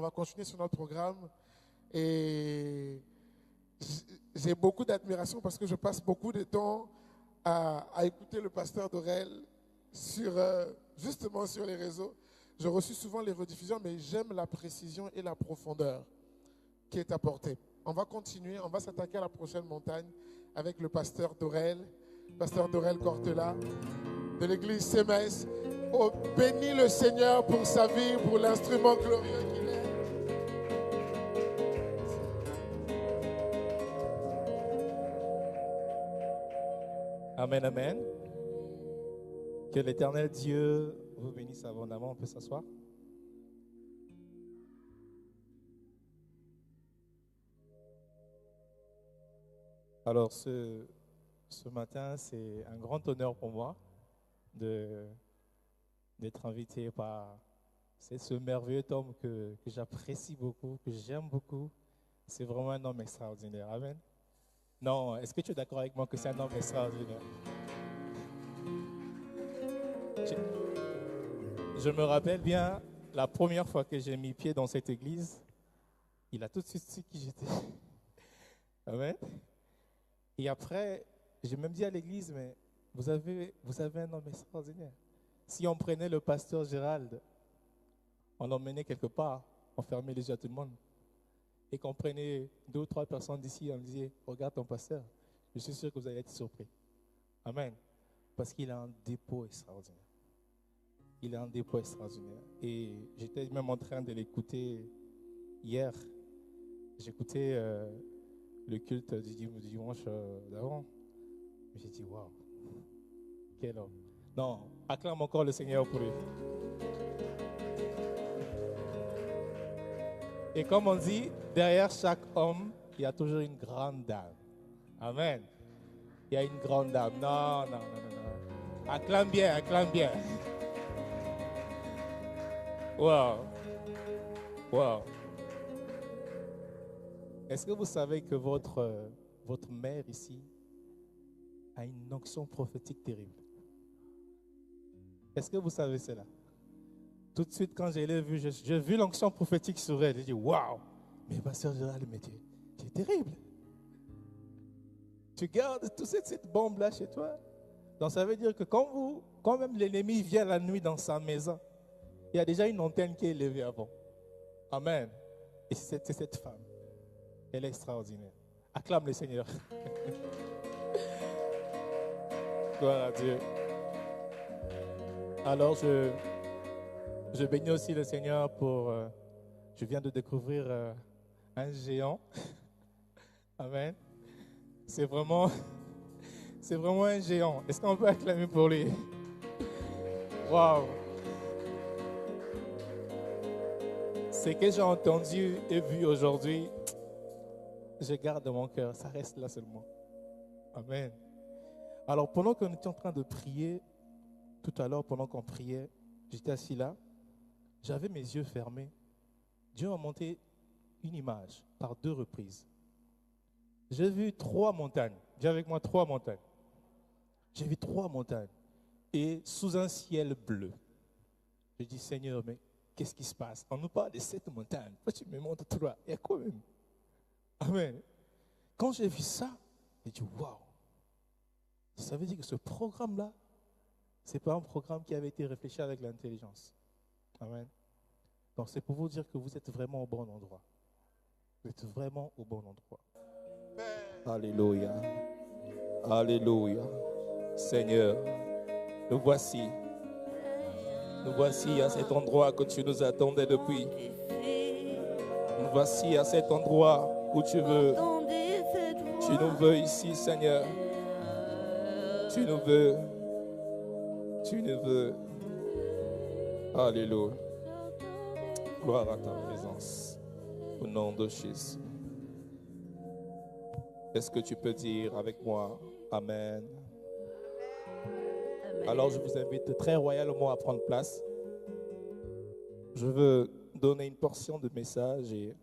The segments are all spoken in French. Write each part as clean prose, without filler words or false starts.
va continuer sur notre programme. Et j'ai beaucoup d'admiration parce que je passe beaucoup de temps à écouter le pasteur Dorel justement sur les réseaux. Je reçois souvent les rediffusions, mais j'aime la précision et la profondeur qui est apportée. On va continuer, on va s'attaquer à la prochaine montagne avec le pasteur Dorel Cortela de l'église CMS. Oh, bénis le Seigneur pour sa vie, pour l'instrument glorieux qu'il est. Amen, amen. Que l'Éternel Dieu vous bénisse abondamment. On peut s'asseoir. Alors, ce matin, c'est un grand honneur pour moi d'être invité par ce merveilleux homme que j'apprécie beaucoup, que j'aime beaucoup. C'est vraiment un homme extraordinaire. Amen. Non, est-ce que tu es d'accord avec moi que c'est un homme extraordinaire? Je me rappelle bien, la première fois que j'ai mis pied dans cette église, il a tout de suite su qui j'étais. Amen. Et après, j'ai même dit à l'église, mais vous avez un homme extraordinaire. Si on prenait le pasteur Gérald, on l'emmenait quelque part, on fermait les yeux à tout le monde. Et qu'on prenait 2 ou 3 personnes d'ici, on disait, regarde ton pasteur, je suis sûr que vous allez être surpris. Amen. Parce qu'il a un dépôt extraordinaire. Il a un dépôt extraordinaire. Et j'étais même en train de l'écouter hier. J'écoutais le culte du dimanche d'avant. J'ai dit, waouh, quel homme. Non, acclame encore le Seigneur pour lui. Et comme on dit, derrière chaque homme, il y a toujours une grande dame. Amen. Il y a une grande dame. Non. Acclame bien, acclame bien. Wow. Est-ce que vous savez que votre mère ici a une onction prophétique terrible? Est-ce que vous savez cela? Tout de suite, quand je l'ai vue, j'ai vu l'onction prophétique sur elle. J'ai dit, waouh! Mais ma soeur Gérald me dit, tu es terrible. Tu gardes toute cette bombe-là chez toi. Donc ça veut dire que quand même l'ennemi vient la nuit dans sa maison, il y a déjà une antenne qui est élevée avant. Amen. Et c'est cette femme. Elle est extraordinaire. Acclame le Seigneur. Gloire à Dieu. Alors je bénis aussi le Seigneur pour... je viens de découvrir un géant. Amen. C'est vraiment un géant. Est-ce qu'on peut acclamer pour lui? Waouh! Ce que j'ai entendu et vu aujourd'hui, je garde dans mon cœur. Ça reste là seulement. Amen. Alors, pendant qu'on était en train de prier, tout à l'heure, pendant qu'on priait, j'étais assis là, j'avais mes yeux fermés. Dieu m'a montré une image par 2 reprises. J'ai vu 3 montagnes. J'ai avec moi 3 montagnes. J'ai vu 3 montagnes. Et sous un ciel bleu. Je dis, Seigneur, mais qu'est-ce qui se passe? On nous parle de 7 montagnes. Pourquoi tu me montres 3? Il y a quoi même? Amen. Quand j'ai vu ça, j'ai dit, waouh. Ça veut dire que ce programme-là, ce n'est pas un programme qui avait été réfléchi avec l'intelligence. Amen. Donc c'est pour vous dire que vous êtes vraiment au bon endroit. Vous êtes vraiment au bon endroit. Alléluia. Alléluia. Seigneur, nous voici à cet endroit que tu nous attendais depuis. Nous voici à cet endroit où tu nous veux ici, Seigneur. Tu nous veux. Alléluia. Gloire à ta présence. Au nom de Jésus. Est-ce que tu peux dire avec moi Amen? Alors je vous invite très royalement à prendre place. Je veux donner une portion de message et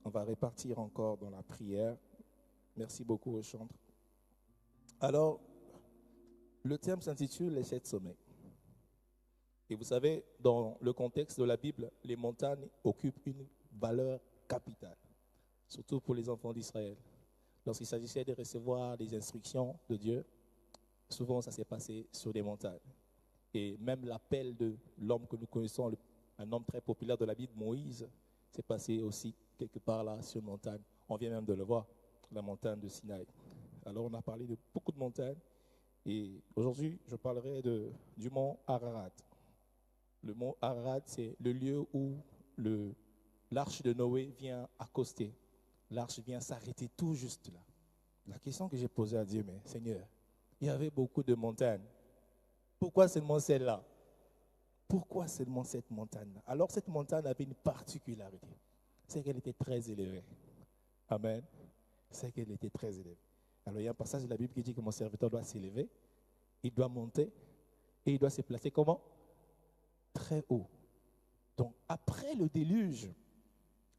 on va répartir encore dans la prière. Merci beaucoup au chantre. Alors, le thème s'intitule les 7 sommets. Et vous savez, dans le contexte de la Bible, les montagnes occupent une valeur capitale, surtout pour les enfants d'Israël. Lorsqu'il s'agissait de recevoir des instructions de Dieu, souvent ça s'est passé sur des montagnes. Et même l'appel de l'homme que nous connaissons, un homme très populaire de la Bible, Moïse, s'est passé aussi quelque part là sur une montagne. On vient même de le voir, la montagne de Sinaï. Alors on a parlé de beaucoup de montagnes. Et aujourd'hui, je parlerai du mont Ararat. Le mont Ararat, c'est le lieu où l'arche de Noé vient accoster. L'arche vient s'arrêter tout juste là. La question que j'ai posée à Dieu, mais Seigneur, il y avait beaucoup de montagnes. Pourquoi seulement celle-là? Pourquoi seulement cette montagne-là? Alors cette montagne avait une particularité. C'est qu'elle était très élevée. Amen. C'est qu'elle était très élevée. Alors il y a un passage de la Bible qui dit que mon serviteur doit s'élever, il doit monter et il doit se placer comment? Très haut. Donc après le déluge,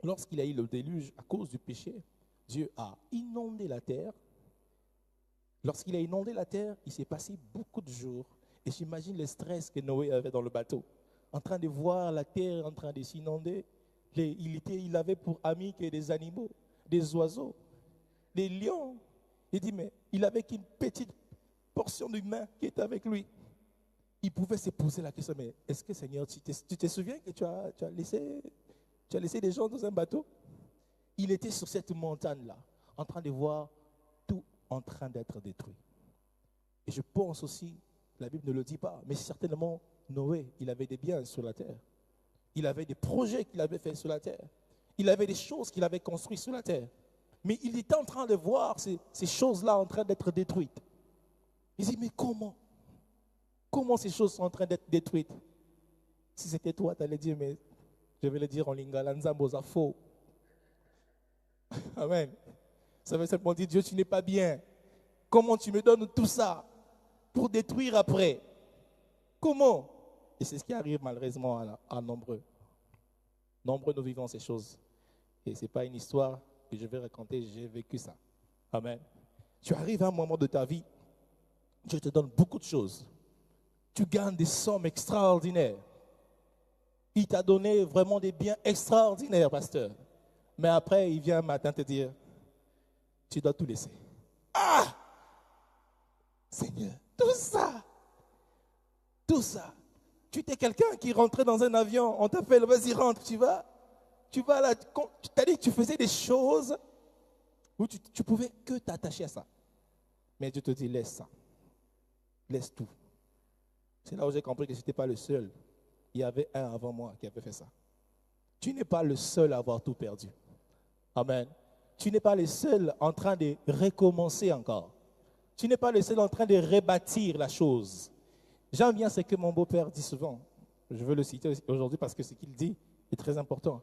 lorsqu'il y a eu le déluge à cause du péché, Dieu a inondé la terre. Lorsqu'il a inondé la terre, il s'est passé beaucoup de jours. Et j'imagine le stress que Noé avait dans le bateau, en train de voir la terre en train de s'inonder. Il avait pour amis que des animaux, des oiseaux, des lions. Il dit, mais il avait qu'une petite portion d'humain qui était avec lui. Il pouvait se poser la question, mais est-ce que Seigneur, tu te souviens que tu as laissé des gens dans un bateau? Il était sur cette montagne-là, en train de voir tout en train d'être détruit. Et je pense aussi, la Bible ne le dit pas, mais certainement Noé, il avait des biens sur la terre. Il avait des projets qu'il avait faits sur la terre. Il avait des choses qu'il avait construites sur la terre. Mais il était en train de voir ces choses-là en train d'être détruites. Il dit, mais comment? Comment ces choses sont en train d'être détruites? Si c'était toi, tu allais dire, mais je vais le dire en lingala, nzamboza faux. Amen. Ça veut simplement dire, Dieu, tu n'es pas bien. Comment tu me donnes tout ça pour détruire après? Comment? Et c'est ce qui arrive malheureusement à nombreux. Nombreux nous vivons ces choses. Et ce n'est pas une histoire que je vais raconter, j'ai vécu ça. Amen. Tu arrives à un moment de ta vie, Dieu te donne beaucoup de choses. Tu gagnes des sommes extraordinaires. Il t'a donné vraiment des biens extraordinaires, pasteur. Mais après, il vient un matin te dire, tu dois tout laisser. Ah! Seigneur, tout ça. Tu étais quelqu'un qui rentrait dans un avion, on t'appelle, vas-y rentre, tu vas là, tu t'as dit que tu faisais des choses où tu pouvais que t'attacher à ça. Mais Dieu te dit, laisse ça. Laisse tout. C'est là où j'ai compris que je n'étais pas le seul. Il y avait un avant moi qui avait fait ça. Tu n'es pas le seul à avoir tout perdu. Amen. Tu n'es pas le seul en train de recommencer encore. Tu n'es pas le seul en train de rebâtir la chose. J'aime bien ce que mon beau-père dit souvent. Je veux le citer aujourd'hui parce que ce qu'il dit est très important.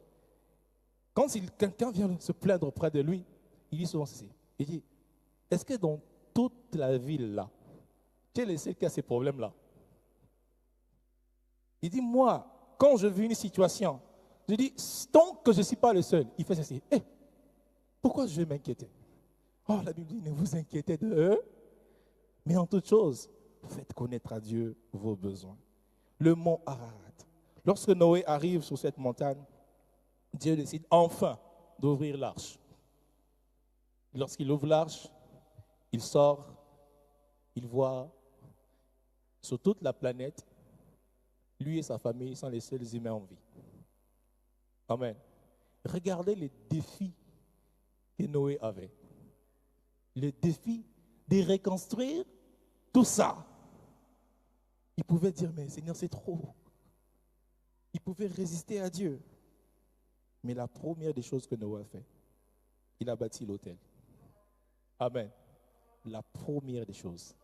Quand quelqu'un vient se plaindre auprès de lui, il dit souvent ceci. Il dit, est-ce que dans toute la ville-là, tu es le seul qui a ces problèmes-là? Il dit, moi, quand je vis une situation, je dis, tant que je ne suis pas le seul, il fait ceci. Pourquoi je vais m'inquiéter? Oh, la Bible dit, ne vous inquiétez de eux, mais en toute chose, faites connaître à Dieu vos besoins. Le mont Ararat. Lorsque Noé arrive sur cette montagne, Dieu décide enfin d'ouvrir l'arche. Lorsqu'il ouvre l'arche, il sort, il voit sur toute la planète, lui et sa famille sont les seuls humains en vie. Amen. Regardez les défis que Noé avait. Le défi de reconstruire tout ça. Il pouvait dire, mais Seigneur, c'est trop. Il pouvait résister à Dieu. Mais la première des choses que Noé a fait, il a bâti l'autel. Amen. La première des choses,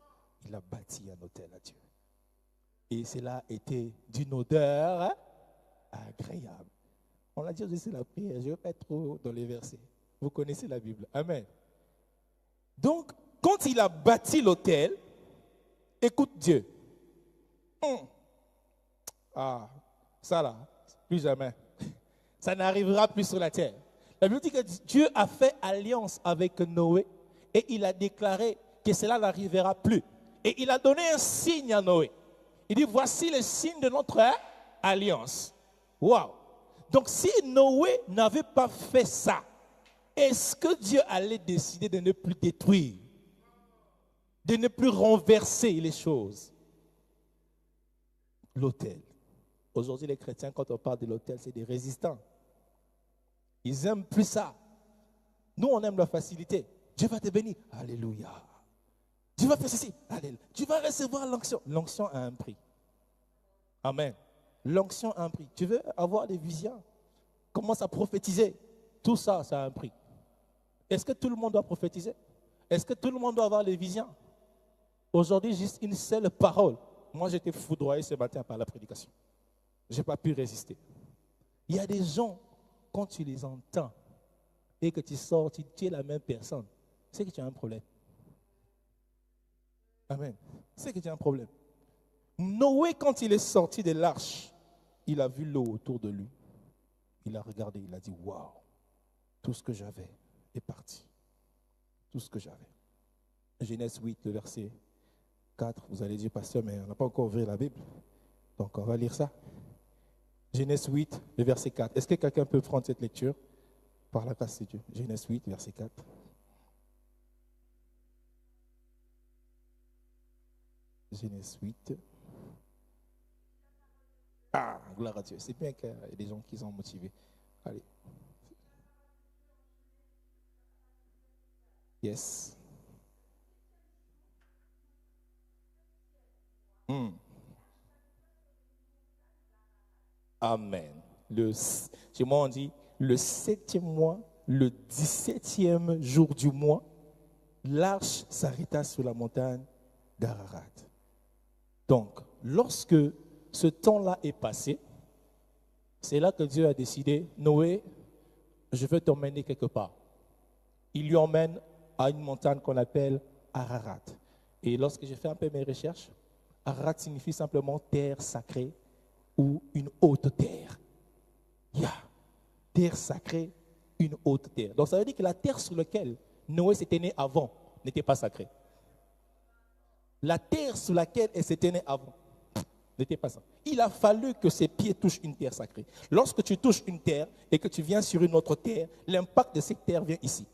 il a bâti un autel à Dieu. Et cela était d'une odeur agréable. On a dit, c'est la prière. Je ne vais pas être trop dans les versets. Vous connaissez la Bible. Amen. Donc, quand il a bâti l'autel, écoute Dieu. Ah, ça là, plus jamais. Ça n'arrivera plus sur la terre. La Bible dit que Dieu a fait alliance avec Noé et il a déclaré que cela n'arrivera plus. Et il a donné un signe à Noé. Il dit, voici les signes de notre alliance. Waouh! Donc si Noé n'avait pas fait ça, est-ce que Dieu allait décider de ne plus détruire, de ne plus renverser les choses? L'autel. Aujourd'hui, les chrétiens, quand on parle de l'autel, c'est des résistants. Ils n'aiment plus ça. Nous, on aime la facilité. Dieu va te bénir. Alléluia. Dieu va faire ceci. Alléluia. Tu vas recevoir l'onction. L'onction a un prix. Amen. L'onction a un prix. Tu veux avoir des visions? Commence à prophétiser. Tout ça, ça a un prix. Est-ce que tout le monde doit prophétiser? Est-ce que tout le monde doit avoir des visions? Aujourd'hui, juste une seule parole. Moi, j'étais foudroyé ce matin par la prédication. Je n'ai pas pu résister. Il y a des gens, quand tu les entends et que tu sors, tu es la même personne, c'est que tu as un problème. Amen. C'est que tu as un problème. Noé, quand il est sorti de l'arche, il a vu l'eau autour de lui. Il a regardé, il a dit, waouh, tout ce que j'avais est parti. Tout ce que j'avais. Genèse 8, le verset 4, vous allez dire, pasteur, mais on n'a pas encore ouvert la Bible. Donc, on va lire ça. Genèse 8, le verset 4. Est-ce que quelqu'un peut prendre cette lecture par la grâce de Dieu? Genèse 8, verset 4. Genèse 8. Ah, gloire à Dieu. C'est bien qu'il y ait des gens qui sont motivés. Allez. Yes. Amen. Chez moi, on dit le 7e mois, le 17e jour du mois, l'arche s'arrêta sur la montagne d'Ararat. Donc, lorsque ce temps-là est passé, c'est là que Dieu a décidé, Noé, je veux t'emmener quelque part. Il lui emmène à une montagne qu'on appelle Ararat. Et lorsque j'ai fait un peu mes recherches, Ararat signifie simplement terre sacrée ou une haute terre. Terre sacrée, une haute terre. Donc ça veut dire que la terre sur laquelle Noé s'était né avant n'était pas sacrée. La terre sur laquelle elle s'était née avant n'était pas ça. Il a fallu que ses pieds touchent une terre sacrée. Lorsque tu touches une terre et que tu viens sur une autre terre, l'impact de cette terre vient ici.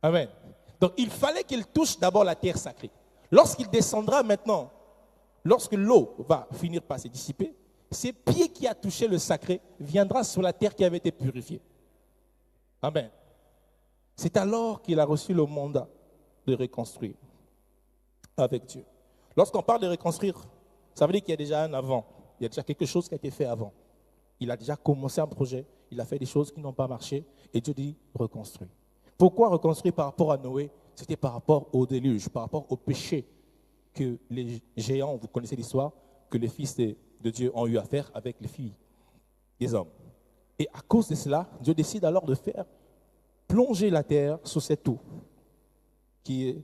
Amen. Donc il fallait qu'il touche d'abord la terre sacrée. Lorsqu'il descendra maintenant, lorsque l'eau va finir par se dissiper, ses pieds qui a touché le sacré viendra sur la terre qui avait été purifiée. Amen. C'est alors qu'il a reçu le mandat de reconstruire avec Dieu. Lorsqu'on parle de reconstruire, ça veut dire qu'il y a déjà un avant. Il y a déjà quelque chose qui a été fait avant. Il a déjà commencé un projet, il a fait des choses qui n'ont pas marché, et Dieu dit reconstruire. Pourquoi reconstruire par rapport à Noé? C'était par rapport au déluge, par rapport au péché que les géants, vous connaissez l'histoire, que les fils de Dieu ont eu à faire avec les filles des hommes. Et à cause de cela, Dieu décide alors de faire plonger la terre sous cette eau, qui est,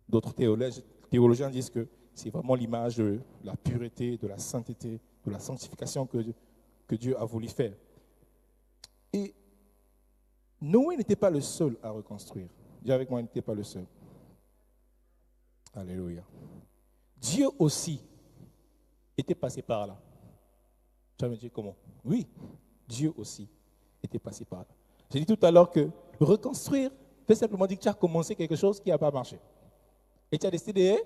d'autres théologiens disent que c'est vraiment l'image de la pureté, de la sainteté, de la sanctification que Dieu a voulu faire. Et Noé n'était pas le seul à reconstruire. Dis avec moi, il n'était pas le seul. Alléluia. Dieu aussi était passé par là. Tu vas me dire comment? Oui, Dieu aussi était passé par là. J'ai dit tout à l'heure que reconstruire veut simplement dire que tu as commencé quelque chose qui n'a pas marché. Et tu as décidé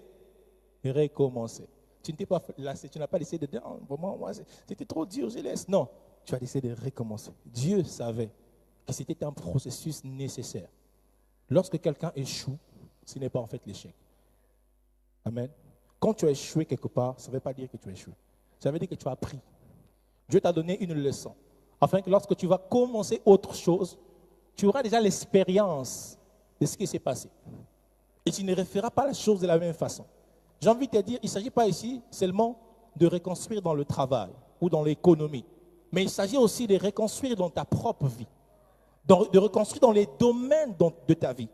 de recommencer. Tu n'es pas lassé, tu n'as pas décidé de dire, oh, vraiment, moi, c'était trop dur, je laisse. Non, tu as décidé de recommencer. Dieu savait que c'était un processus nécessaire. Lorsque quelqu'un échoue, ce n'est pas en fait l'échec. Amen. Quand tu as échoué quelque part, ça ne veut pas dire que tu as échoué. Ça veut dire que tu as appris. Dieu t'a donné une leçon. Afin que lorsque tu vas commencer autre chose, tu auras déjà l'expérience de ce qui s'est passé. Et tu ne referas pas la chose de la même façon. J'ai envie de te dire, il ne s'agit pas ici seulement de reconstruire dans le travail ou dans l'économie, mais il s'agit aussi de reconstruire dans ta propre vie, de reconstruire dans les domaines de ta vie.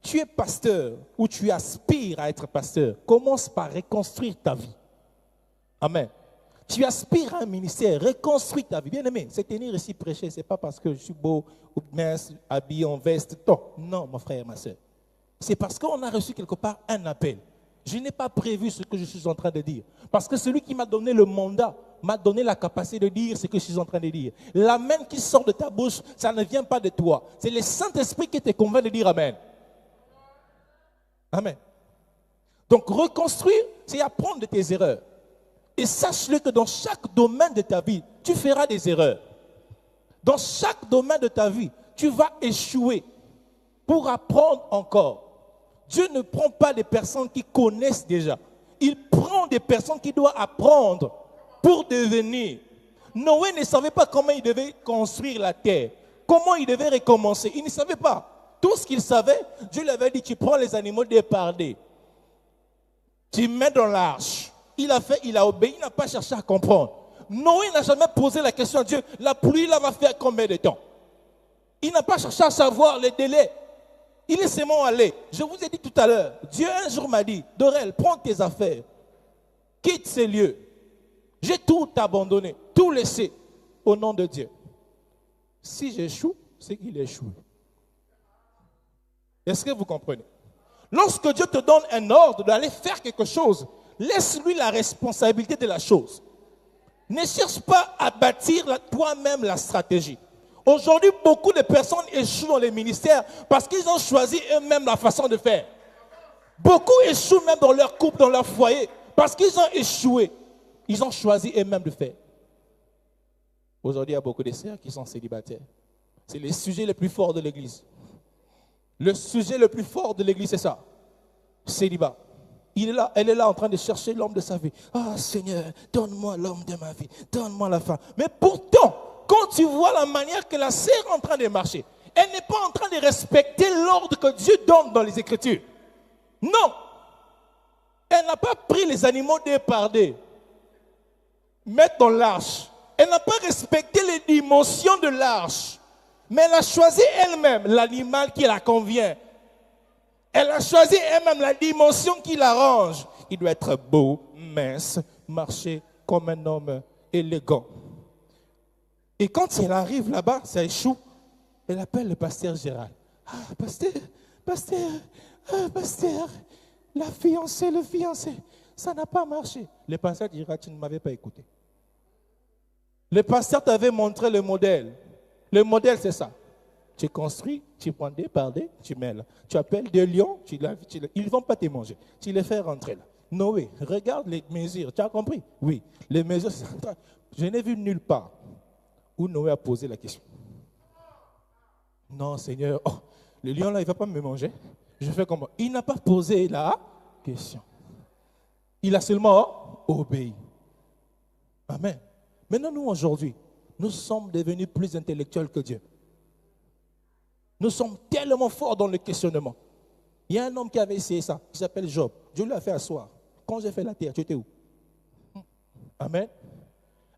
Tu es pasteur ou tu aspires à être pasteur, commence par reconstruire ta vie. Amen. Tu aspires à un ministère, reconstruis ta vie. Bien aimé, c'est tenir ici prêcher, ce n'est pas parce que je suis beau ou mince, habillé en veste. Non, mon frère, ma soeur. C'est parce qu'on a reçu quelque part un appel. Je n'ai pas prévu ce que je suis en train de dire. Parce que celui qui m'a donné le mandat m'a donné la capacité de dire ce que je suis en train de dire. L'amen qui sort de ta bouche, ça ne vient pas de toi. C'est le Saint-Esprit qui te convainc de dire amen. Amen. Donc reconstruire, c'est apprendre de tes erreurs. Et sache-le que dans chaque domaine de ta vie, tu feras des erreurs. Dans chaque domaine de ta vie, tu vas échouer pour apprendre encore. Dieu ne prend pas des personnes qui connaissent déjà. Il prend des personnes qui doivent apprendre pour devenir. Noé ne savait pas comment il devait construire la terre, comment il devait recommencer. Il ne savait pas. Tout ce qu'il savait, Dieu lui avait dit, tu prends les animaux dépardés, tu mets dans l'arche. Il a fait, il a obéi, il n'a pas cherché à comprendre. Noé n'a jamais posé la question à Dieu, la pluie là va faire combien de temps? Il n'a pas cherché à savoir les délais. Il est seulement allé. Je vous ai dit tout à l'heure, Dieu un jour m'a dit, Dorel, prends tes affaires, quitte ces lieux. J'ai tout abandonné, tout laissé au nom de Dieu. Si j'échoue, c'est qu'il échoue. Est-ce que vous comprenez? Lorsque Dieu te donne un ordre d'aller faire quelque chose, laisse-lui la responsabilité de la chose. Ne cherche pas à bâtir toi-même la stratégie. Aujourd'hui, beaucoup de personnes échouent dans les ministères parce qu'ils ont choisi eux-mêmes la façon de faire. Beaucoup échouent même dans leur couple, dans leur foyer, parce qu'ils ont échoué. Ils ont choisi eux-mêmes de faire. Aujourd'hui, il y a beaucoup de sœurs qui sont célibataires. C'est le sujet le plus fort de l'Église. Le sujet le plus fort de l'Église, c'est ça. Célibat. Il est là, elle est là en train de chercher l'homme de sa vie. Ah, Seigneur, donne-moi l'homme de ma vie. Donne-moi la femme. Mais pourtant, quand tu vois la manière que la sœur est en train de marcher, elle n'est pas en train de respecter l'ordre que Dieu donne dans les Écritures. Non. Elle n'a pas pris les animaux dépardés, mettre dans l'arche. Elle n'a pas respecté les dimensions de l'arche. Mais elle a choisi elle-même l'animal qui la convient. Elle a choisi elle-même la dimension qui l'arrange. Il doit être beau, mince, marcher comme un homme élégant. Et quand elle arrive là-bas, ça échoue. Elle appelle le pasteur Gérald. Ah, pasteur, la fiancée, le fiancé, ça n'a pas marché. Le pasteur dira, tu ne m'avais pas écouté. Le pasteur t'avait montré le modèle. Le modèle, c'est ça. Tu construis, tu prends des pardés, tu mets là. Tu appelles des lions, ils ne vont pas te manger. Tu les fais rentrer là. Noé, regarde les mesures. Tu as compris? Oui. Les mesures, je n'ai vu nulle part où Noé a posé la question. Non, Seigneur, le lion là, il ne va pas me manger. Je fais comment? Il n'a pas posé la question. Il a seulement obéi. Amen. Maintenant, nous, aujourd'hui, nous sommes devenus plus intellectuels que Dieu. Nous sommes tellement forts dans le questionnement. Il y a un homme qui avait essayé ça, qui s'appelle Job. Dieu lui a fait asseoir. Quand j'ai fait la terre, tu étais où? Amen.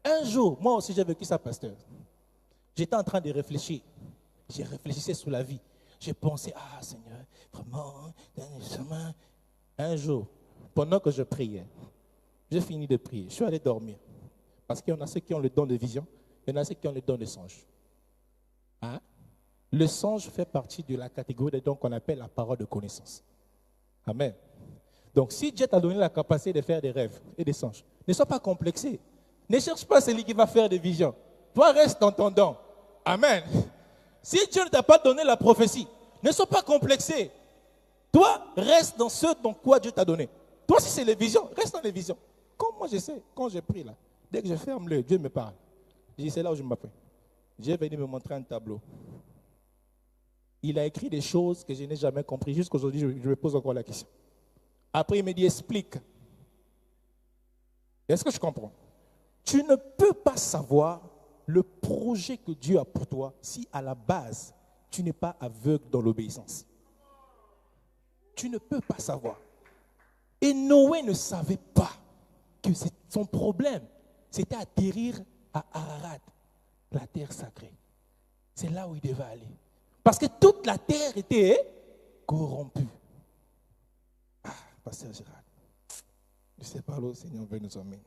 Un jour, moi aussi j'ai vécu ça, pasteur. J'étais en train de réfléchir. J'ai réfléchi sur la vie. J'ai pensé, ah Seigneur, vraiment, un jour, pendant que je priais, j'ai fini de prier, je suis allé dormir. Parce qu'il y en a ceux qui ont le don de vision, il y en a ceux qui ont le don de songe. Hein? Le songe fait partie de la catégorie des dons qu'on appelle la parole de connaissance. Amen. Donc, si Dieu t'a donné la capacité de faire des rêves et des songes, ne sois pas complexé. Ne cherche pas celui qui va faire des visions. Toi, reste dans ton don. Amen. Si Dieu ne t'a pas donné la prophétie, ne sois pas complexé. Toi, reste dans ce dont quoi Dieu t'a donné. Toi, si c'est les visions, reste dans les visions. Comme moi, je sais, quand je prie là, dès que je ferme l'œil, Dieu me parle. Je dis, c'est là où je m'apprends. Dieu est venu me montrer un tableau. Il a écrit des choses que je n'ai jamais compris. Jusqu'aujourd'hui, je me pose encore la question. Après, il me dit, explique. Est-ce que je comprends? Tu ne peux pas savoir le projet que Dieu a pour toi si à la base, tu n'es pas aveugle dans l'obéissance. Tu ne peux pas savoir. Et Noé ne savait pas que son problème, c'était atterrir à Ararat, la terre sacrée. C'est là où il devait aller. Parce que toute la terre était corrompue. Ah, pasteur Gérald, je sais pas où le Seigneur veut nous emmener.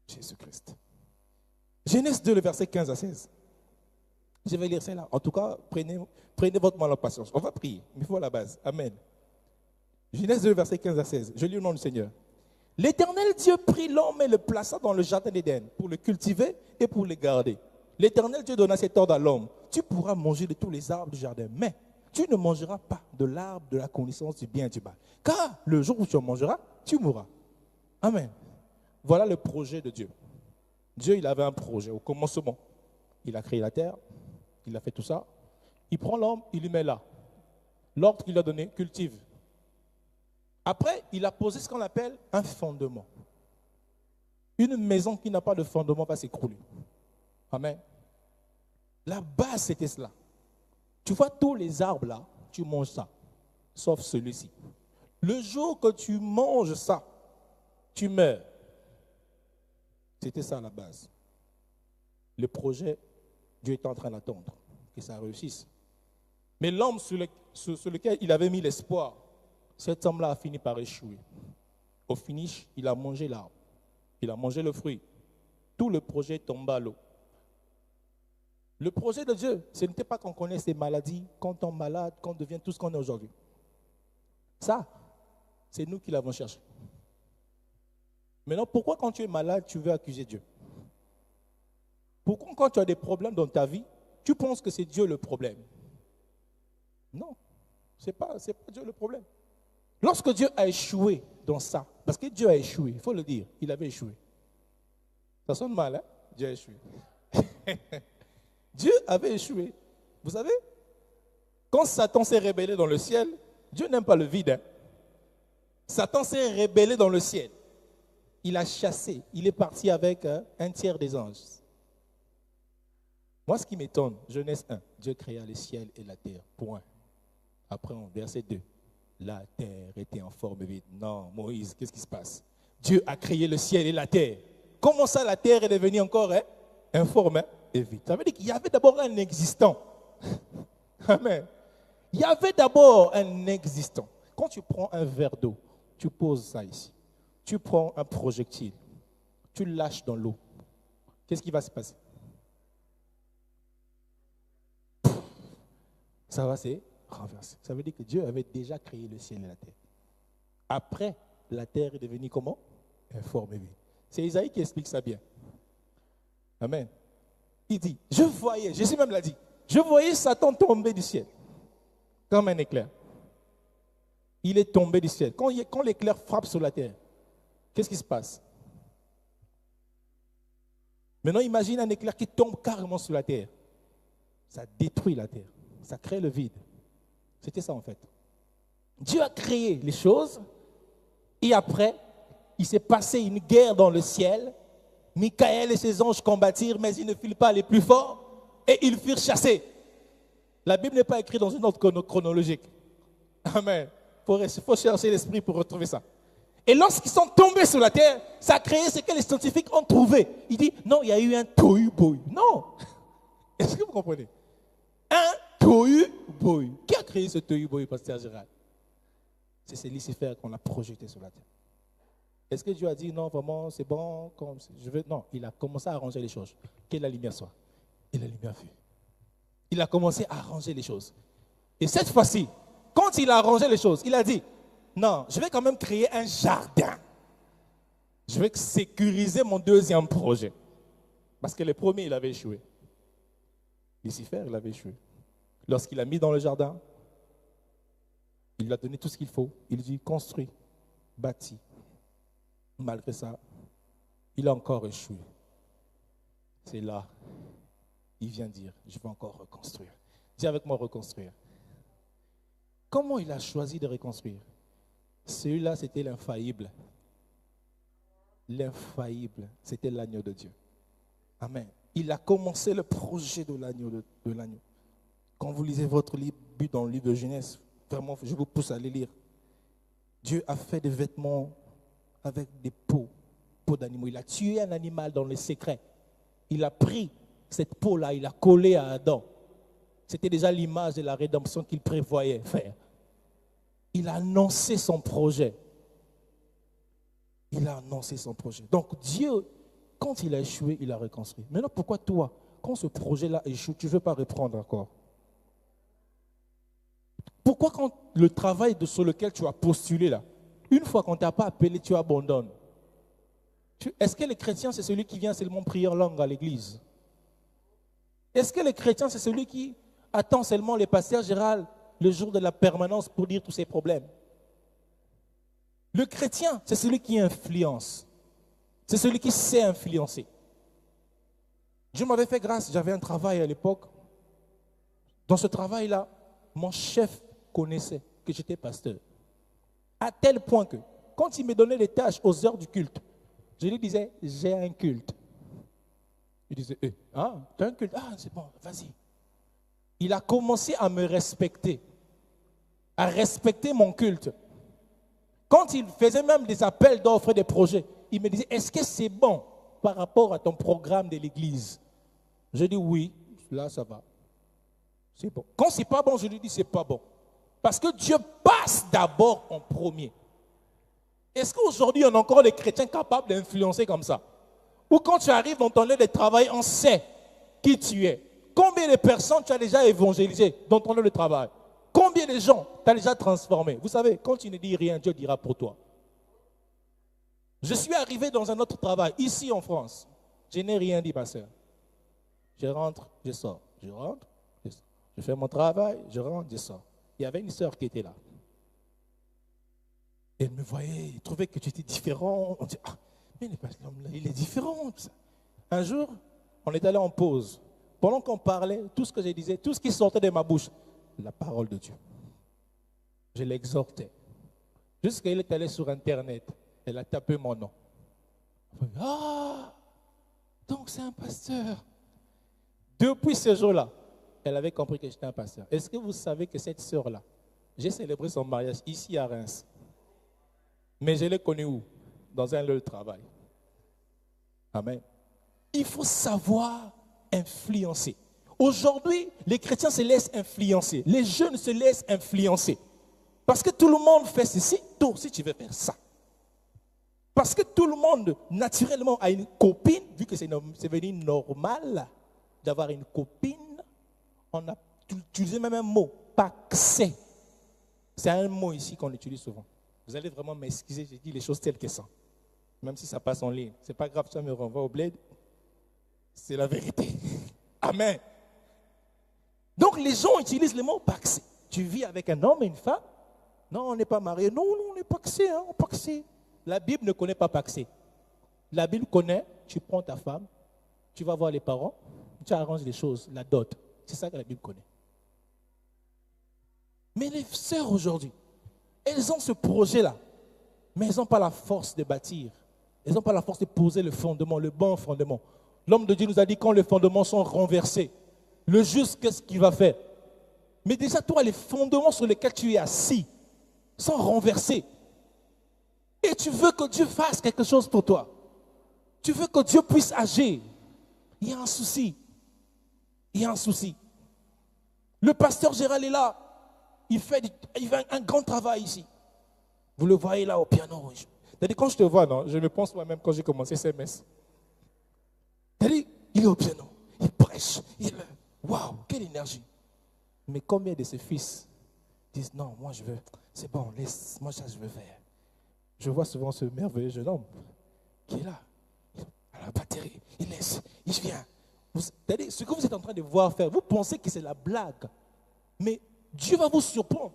Jésus-Christ. Genèse 2, le verset 15 à 16. Je vais lire cela. En tout cas, prenez votre mal en patience. On va prier, mais il faut la base. Amen. Genèse 2, verset 15 à 16. Je lis au nom du Seigneur. L'Éternel Dieu prit l'homme et le plaça dans le jardin d'Éden pour le cultiver et pour le garder. L'Éternel Dieu donna cet ordre à l'homme. Tu pourras manger de tous les arbres du jardin, mais tu ne mangeras pas de l'arbre de la connaissance du bien et du mal. Car le jour où tu en mangeras, tu mourras. Amen. Voilà le projet de Dieu. Dieu, il avait un projet au commencement. Il a créé la terre, il a fait tout ça. Il prend l'homme, il lui met là. L'ordre qu'il a donné, cultive. Après, il a posé ce qu'on appelle un fondement. Une maison qui n'a pas de fondement va s'écrouler. Amen. La base, c'était cela. Tu vois, tous les arbres là, tu manges ça, sauf celui-ci. Le jour que tu manges ça, tu meurs. C'était ça la base. Le projet, Dieu est en train d'attendre que ça réussisse. Mais l'homme sur lequel il avait mis l'espoir, cet homme-là a fini par échouer. Au finish, il a mangé l'arbre. Il a mangé le fruit. Tout le projet tomba à l'eau. Le projet de Dieu, ce n'était pas qu'on connaisse les maladies, qu'on tombe malade, qu'on devient tout ce qu'on est aujourd'hui. Ça, c'est nous qui l'avons cherché. Maintenant, pourquoi quand tu es malade, tu veux accuser Dieu? Pourquoi quand tu as des problèmes dans ta vie, tu penses que c'est Dieu le problème? Non, ce n'est pas Dieu le problème. Lorsque Dieu a échoué dans ça, parce que Dieu a échoué, il faut le dire, il avait échoué. Ça sonne mal, hein? Dieu a échoué. Dieu avait échoué. Vous savez, quand Satan s'est rébellé dans le ciel, Dieu n'aime pas le vide. Hein? Satan s'est rébellé dans le ciel. Il a chassé, il est parti avec un tiers des anges. Moi, ce qui m'étonne, Genèse 1, Dieu créa le ciel et la terre, point. Après, verset 2, la terre était en forme vide. Non, Moïse, qu'est-ce qui se passe? Dieu a créé le ciel et la terre. Comment ça, la terre est devenue encore informe et vide? Ça veut dire qu'il y avait d'abord un existant. Amen. Il y avait d'abord un existant. Quand tu prends un verre d'eau, tu poses ça ici. Tu prends un projectile, tu le lâches dans l'eau. Qu'est-ce qui va se passer? Ça va se renverser. Ça veut dire que Dieu avait déjà créé le ciel et la terre. Après, la terre est devenue comment? Informe et vide. C'est Isaïe qui explique ça bien. Amen. Il dit, je voyais, Jésus même l'a dit, je voyais Satan tomber du ciel comme un éclair. Il est tombé du ciel. Quand l'éclair frappe sur la terre, qu'est-ce qui se passe? Maintenant, imagine un éclair qui tombe carrément sur la terre. Ça détruit la terre. Ça crée le vide. C'était ça en fait. Dieu a créé les choses et après, il s'est passé une guerre dans le ciel. Michael et ses anges combattirent, mais ils ne firent pas les plus forts et ils furent chassés. La Bible n'est pas écrite dans une ordre chronologique. Amen. Il faut chercher l'esprit pour retrouver ça. Et lorsqu'ils sont tombés sur la terre, ça a créé ce que les scientifiques ont trouvé. Il dit, non, il y a eu un tohu-bohu. Non. Est-ce que vous comprenez? Un tohu-bohu. Qui a créé ce tohu-bohu, pasteur Gérald? C'est Lucifer qu'on a projeté sur la terre. Est-ce que Dieu a dit, non, vraiment, c'est bon, non, il a commencé à arranger les choses. Que la lumière soit. Et la lumière fut. Il a commencé à arranger les choses. Et cette fois-ci, quand il a arrangé les choses, il a dit, non, je vais quand même créer un jardin. Je vais sécuriser mon deuxième projet. Parce que le premier, il avait échoué. Lucifer, il avait échoué. Lorsqu'il a mis dans le jardin, il lui a donné tout ce qu'il faut. Il dit, construis, bâtis. Malgré ça, il a encore échoué. C'est là, il vient dire, je vais encore reconstruire. Dis avec moi, reconstruire. Comment il a choisi de reconstruire? Celui-là, c'était l'infaillible. L'infaillible, c'était l'agneau de Dieu. Amen. Il a commencé le projet de l'agneau. De l'agneau. Quand vous lisez votre livre, dans le livre de Genèse, vraiment, je vous pousse à aller lire. Dieu a fait des vêtements avec des peaux d'animaux. Il a tué un animal dans le secret. Il a pris cette peau-là, il a collé à Adam. C'était déjà l'image de la rédemption qu'il prévoyait faire. Il a annoncé son projet. Il a annoncé son projet. Donc Dieu, quand il a échoué, il a reconstruit. Maintenant, pourquoi toi, quand ce projet-là échoue, tu ne veux pas reprendre encore? Pourquoi quand le travail sur lequel tu as postulé là, une fois qu'on ne t'a pas appelé, tu abandonnes? Est-ce que le chrétien, c'est celui qui vient seulement prier en langue à l'église? Est-ce que le chrétien, c'est celui qui attend seulement les pasteurs Gérald le jour de la permanence pour dire tous ses problèmes? Le chrétien, c'est celui qui influence. C'est celui qui sait influencer. Dieu m'avait fait grâce, j'avais un travail à l'époque. Dans ce travail-là, mon chef connaissait que j'étais pasteur. À tel point que, quand il me donnait les tâches aux heures du culte, je lui disais, j'ai un culte. Il disait, tu as un culte? Ah, c'est bon, vas-y. Il a commencé à me respecter, à respecter mon culte. Quand il faisait même des appels d'offres et des projets, il me disait, est-ce que c'est bon par rapport à ton programme de l'église? Je dis oui, là ça va. C'est bon. Quand c'est pas bon, je lui dis c'est pas bon. Parce que Dieu passe d'abord en premier. Est-ce qu'aujourd'hui, on a encore des chrétiens capables d'influencer comme ça? Ou quand tu arrives dans ton lieu de travail, on sait qui tu es. Combien de personnes tu as déjà évangélisé dans ton lieu de travail? Combien de gens tu as déjà transformé? Vous savez, quand tu ne dis rien, Dieu dira pour toi. Je suis arrivé dans un autre travail, ici en France. Je n'ai rien dit, ma soeur. Je rentre, je sors. Je rentre, je sors. Je fais mon travail, je rentre, je sors. Il y avait une soeur qui était là. Elle me voyait, elle trouvait que tu étais différent. On dit, mais il est différent. Un jour, on est allé en pause. Pendant qu'on parlait, tout ce que je disais, tout ce qui sortait de ma bouche, la parole de Dieu. Je l'exhortais. Jusqu'à elle est allée sur Internet. Elle a tapé mon nom. Donc c'est un pasteur. Depuis ce jour-là, elle avait compris que j'étais un pasteur. Est-ce que vous savez que cette sœur-là, j'ai célébré son mariage ici à Reims. Mais je l'ai connue où? Dans un lieu de travail. Amen. Il faut savoir influencer. Aujourd'hui, les chrétiens se laissent influencer. Les jeunes se laissent influencer. Parce que tout le monde fait ceci, toi aussi tu veux faire ça. Parce que tout le monde, naturellement, a une copine, vu que c'est devenu normal d'avoir une copine, on a utilisé même un mot, paxé. C'est un mot ici qu'on utilise souvent. Vous allez vraiment m'excuser, j'ai dit les choses telles qu'elles sont. Même si ça passe en ligne. C'est pas grave, ça me renvoie au bled. C'est la vérité. Amen. Donc les gens utilisent le mot paxé. Tu vis avec un homme et une femme? Non, on n'est pas mariés. Non, on est paxé, on paxé. La Bible ne connaît pas paxé. La Bible connaît, tu prends ta femme, tu vas voir les parents, tu arranges les choses, la dot. C'est ça que la Bible connaît. Mais les sœurs aujourd'hui, elles ont ce projet-là, mais elles n'ont pas la force de bâtir. Elles n'ont pas la force de poser le fondement, le bon fondement. L'homme de Dieu nous a dit quand les fondements sont renversés, le juste, qu'est-ce qu'il va faire? Mais déjà, toi, les fondements sur lesquels tu es assis sont renversés. Et tu veux que Dieu fasse quelque chose pour toi. Tu veux que Dieu puisse agir. Il y a un souci. Il y a un souci. Le pasteur Gérald est là. Il fait un grand travail ici. Vous le voyez là au piano. C'est-à-dire, quand je te vois, non, je me pense moi-même quand j'ai commencé CMS. C'est-à-dire, il est au piano. Il prêche. Waouh, quelle énergie. Mais combien de ses fils disent, non, moi je veux, c'est bon, laisse, moi ça je veux faire. Je vois souvent ce merveilleux jeune homme qui est là, à la batterie, il laisse, il vient. C'est-à-dire, ce que vous êtes en train de voir faire, vous pensez que c'est la blague, mais Dieu va vous surprendre.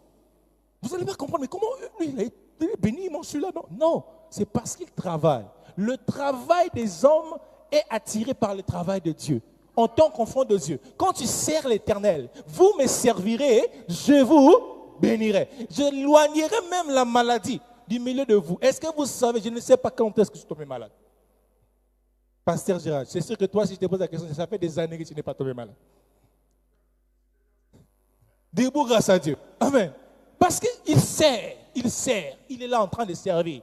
Vous n'allez pas comprendre, mais comment lui, il est béni, moi je suis là, non. Non, c'est parce qu'il travaille. Le travail des hommes est attiré par le travail de Dieu. En tant qu'enfant de Dieu, quand tu sers l'Éternel, vous me servirez, je vous bénirai. J'éloignerai même la maladie du milieu de vous. Est-ce que vous savez, je ne sais pas quand est-ce que je suis tombé malade. Pasteur Gérard, c'est sûr que toi, si je te pose la question, ça fait des années que tu n'es pas tombé malade. Debout grâce à Dieu. Amen. Parce qu'il sert, il est là en train de servir.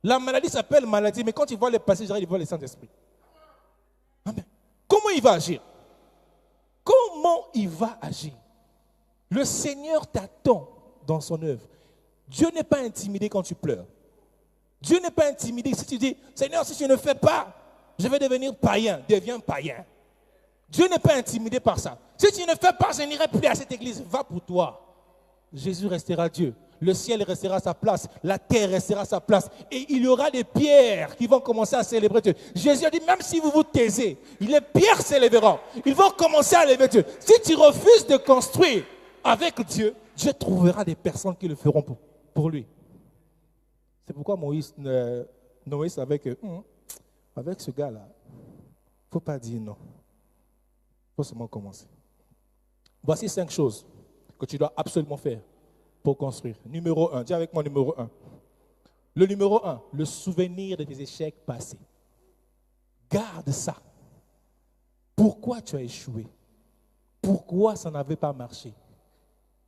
La maladie s'appelle maladie, mais quand il voit les passés, il voit le Saint-Esprit. Amen. Comment il va agir? Comment il va agir? Le Seigneur t'attend dans son œuvre. Dieu n'est pas intimidé quand tu pleures. Dieu n'est pas intimidé si tu dis, Seigneur, si tu ne fais pas, je vais devenir païen. Deviens païen. Dieu n'est pas intimidé par ça. Si tu ne fais pas, je n'irai plus à cette église. Va pour toi. Jésus restera Dieu. Le ciel restera à sa place, la terre restera à sa place. Et il y aura des pierres qui vont commencer à célébrer Dieu. Jésus a dit, même si vous vous taisez, les pierres s'élèveront. Ils vont commencer à élever Dieu. Si tu refuses de construire avec Dieu, Dieu trouvera des personnes qui le feront pour lui. C'est pourquoi Noé savait que, avec ce gars-là, il ne faut pas dire non. Il faut seulement commencer. Voici 5 choses que tu dois absolument faire pour construire. Numéro 1, dis avec moi numéro 1. Le numéro 1, le souvenir de tes échecs passés. Garde ça. Pourquoi tu as échoué? Pourquoi ça n'avait pas marché?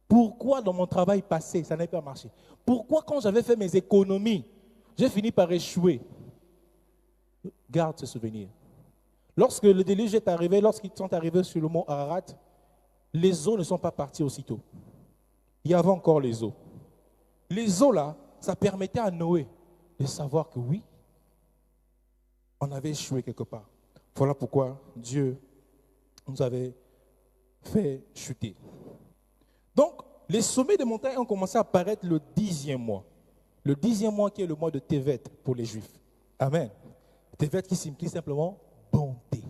Pourquoi dans mon travail passé, ça n'avait pas marché? Pourquoi quand j'avais fait mes économies, j'ai fini par échouer? Garde ce souvenir. Lorsque le déluge est arrivé, lorsqu'ils sont arrivés sur le mont Ararat, les eaux ne sont pas parties aussitôt. Il y avait encore les eaux. Les eaux là, ça permettait à Noé de savoir que oui, on avait échoué quelque part. Voilà pourquoi Dieu nous avait fait chuter. Donc, les sommets des montagnes ont commencé à apparaître le 10e mois. Le 10e mois qui est le mois de Tevet pour les Juifs. Amen. Tevet qui signifie simplement bonté.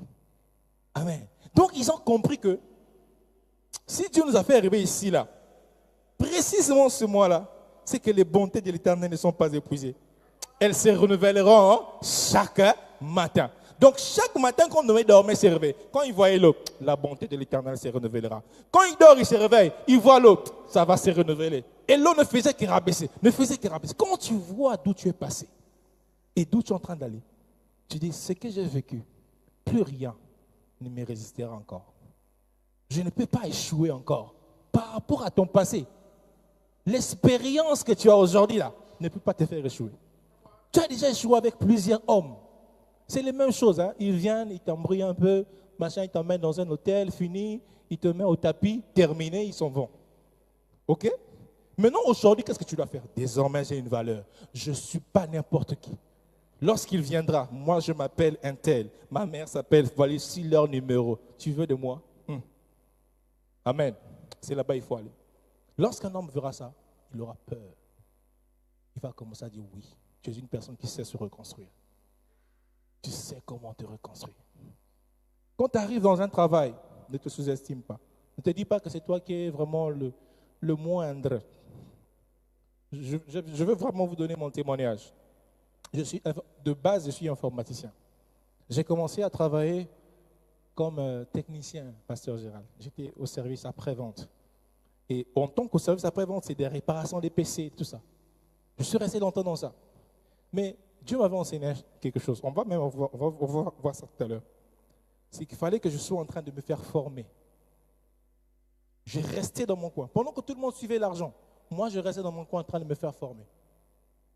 Amen. Donc, ils ont compris que si Dieu nous a fait arriver ici, là, précisément ce mois-là, c'est que les bontés de l'Éternel ne sont pas épuisées. Elles se renouvelleront chaque matin. Donc, chaque matin, quand Noé dormait, il se réveille. Quand il voyait l'eau, la bonté de l'Éternel se renouvellera. Quand il dort, il se réveille, il voit l'eau, ça va se renouveler. Et l'eau ne faisait que rabaisser, ne faisait que rabaisser. Quand tu vois d'où tu es passé et d'où tu es en train d'aller, tu dis, ce que j'ai vécu, plus rien ne me résistera encore. Je ne peux pas échouer encore par rapport à ton passé. L'expérience que tu as aujourd'hui là ne peut pas te faire échouer. Tu as déjà échoué avec plusieurs hommes. C'est les mêmes choses. Hein? Ils viennent, ils t'embrouillent un peu, machin, ils t'emmènent dans un hôtel, fini, ils te mettent au tapis, terminé, ils s'en vont. OK? Maintenant, aujourd'hui, qu'est-ce que tu dois faire? Désormais, j'ai une valeur. Je ne suis pas n'importe qui. Lorsqu'il viendra, moi je m'appelle un tel, ma mère s'appelle, voici leur numéro. Tu veux de moi? Amen. C'est là-bas il faut aller. Lorsqu'un homme verra ça, il aura peur. Il va commencer à dire oui, tu es une personne qui sait se reconstruire. Tu sais comment te reconstruire. Quand tu arrives dans un travail, ne te sous-estime pas. Ne te dis pas que c'est toi qui es vraiment le moindre. Je veux vraiment vous donner mon témoignage. De base, je suis informaticien. J'ai commencé à travailler comme technicien, pasteur Gérald. J'étais au service après-vente. Et en tant qu'au service après-vente, c'est des réparations des PC, tout ça. Je suis resté longtemps dans ça. Mais Dieu m'avait enseigné quelque chose. On va voir ça tout à l'heure. C'est qu'il fallait que je sois en train de me faire former. J'ai resté dans mon coin. Pendant que tout le monde suivait l'argent, moi, je restais dans mon coin en train de me faire former.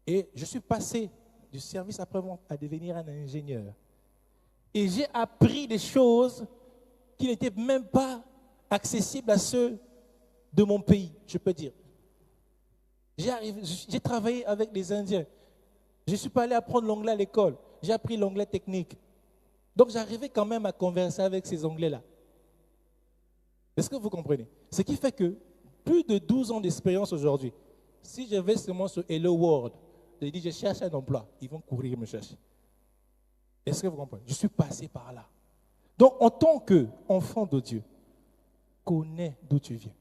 Et je suis passé du service après-vente à devenir un ingénieur. Et j'ai appris des choses qui n'étaient même pas accessibles à ceux de mon pays, je peux dire. J'ai travaillé avec des Indiens. Je ne suis pas allé apprendre l'anglais à l'école. J'ai appris l'anglais technique. Donc j'arrivais quand même à converser avec ces Anglais-là. Est-ce que vous comprenez? Ce qui fait que plus de 12 ans d'expérience aujourd'hui, si je vais seulement sur Hello World, je dis je cherche un emploi, ils vont courir me chercher. Est-ce que vous comprenez? Je suis passé par là. Donc en tant qu'enfant de Dieu, connais d'où tu viens.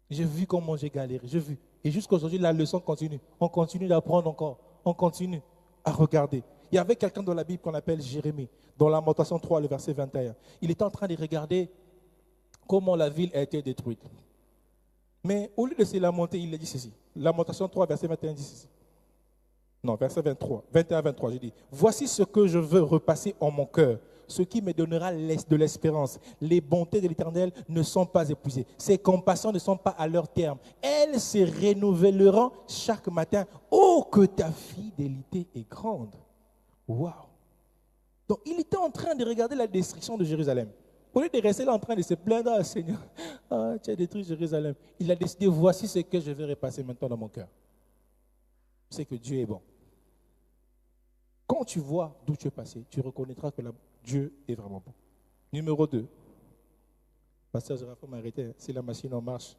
J'ai vu comment j'ai galéré, j'ai vu. Et jusqu'à aujourd'hui, la leçon continue. On continue d'apprendre encore. On continue à regarder. Il y avait quelqu'un dans la Bible qu'on appelle Jérémie, dans Lamentation 3, le verset 21. Il était en train de regarder comment la ville a été détruite. Mais au lieu de se lamenter, il a dit ceci. Lamentation 3, verset 21 dit ceci. Non, verset 23, 21-23, j'ai dit, voici ce que je veux repasser en mon cœur, ce qui me donnera de l'espérance. Les bontés de l'Éternel ne sont pas épuisées. Ses compassions ne sont pas à leur terme. Elles se renouvelleront chaque matin. Oh, que ta fidélité est grande. Waouh. Donc, il était en train de regarder la destruction de Jérusalem. Au lieu de rester là en train de se plaindre, ah, Seigneur, tu as détruit Jérusalem. Il a décidé, voici ce que je vais repasser maintenant dans mon cœur. C'est que Dieu est bon. Quand tu vois d'où tu es passé, tu reconnaîtras que Dieu est vraiment bon. Numéro 2. Pasteur Gérard, il faut m'arrêter, c'est la machine en marche.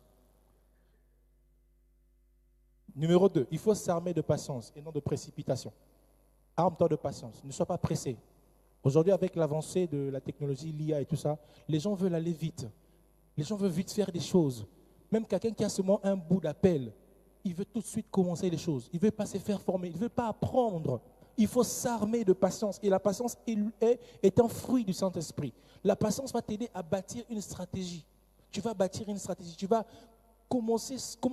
Numéro 2, il faut s'armer de patience et non de précipitation. Arme-toi de patience, ne sois pas pressé. Aujourd'hui, avec l'avancée de la technologie, l'IA et tout ça, les gens veulent aller vite. Les gens veulent vite faire des choses. Même quelqu'un qui a seulement un bout d'appel, il veut tout de suite commencer les choses. Il ne veut pas se faire former, il ne veut pas apprendre. Il faut s'armer de patience. Et la patience est un fruit du Saint-Esprit. La patience va t'aider à bâtir une stratégie. Tu vas bâtir une stratégie. Tu vas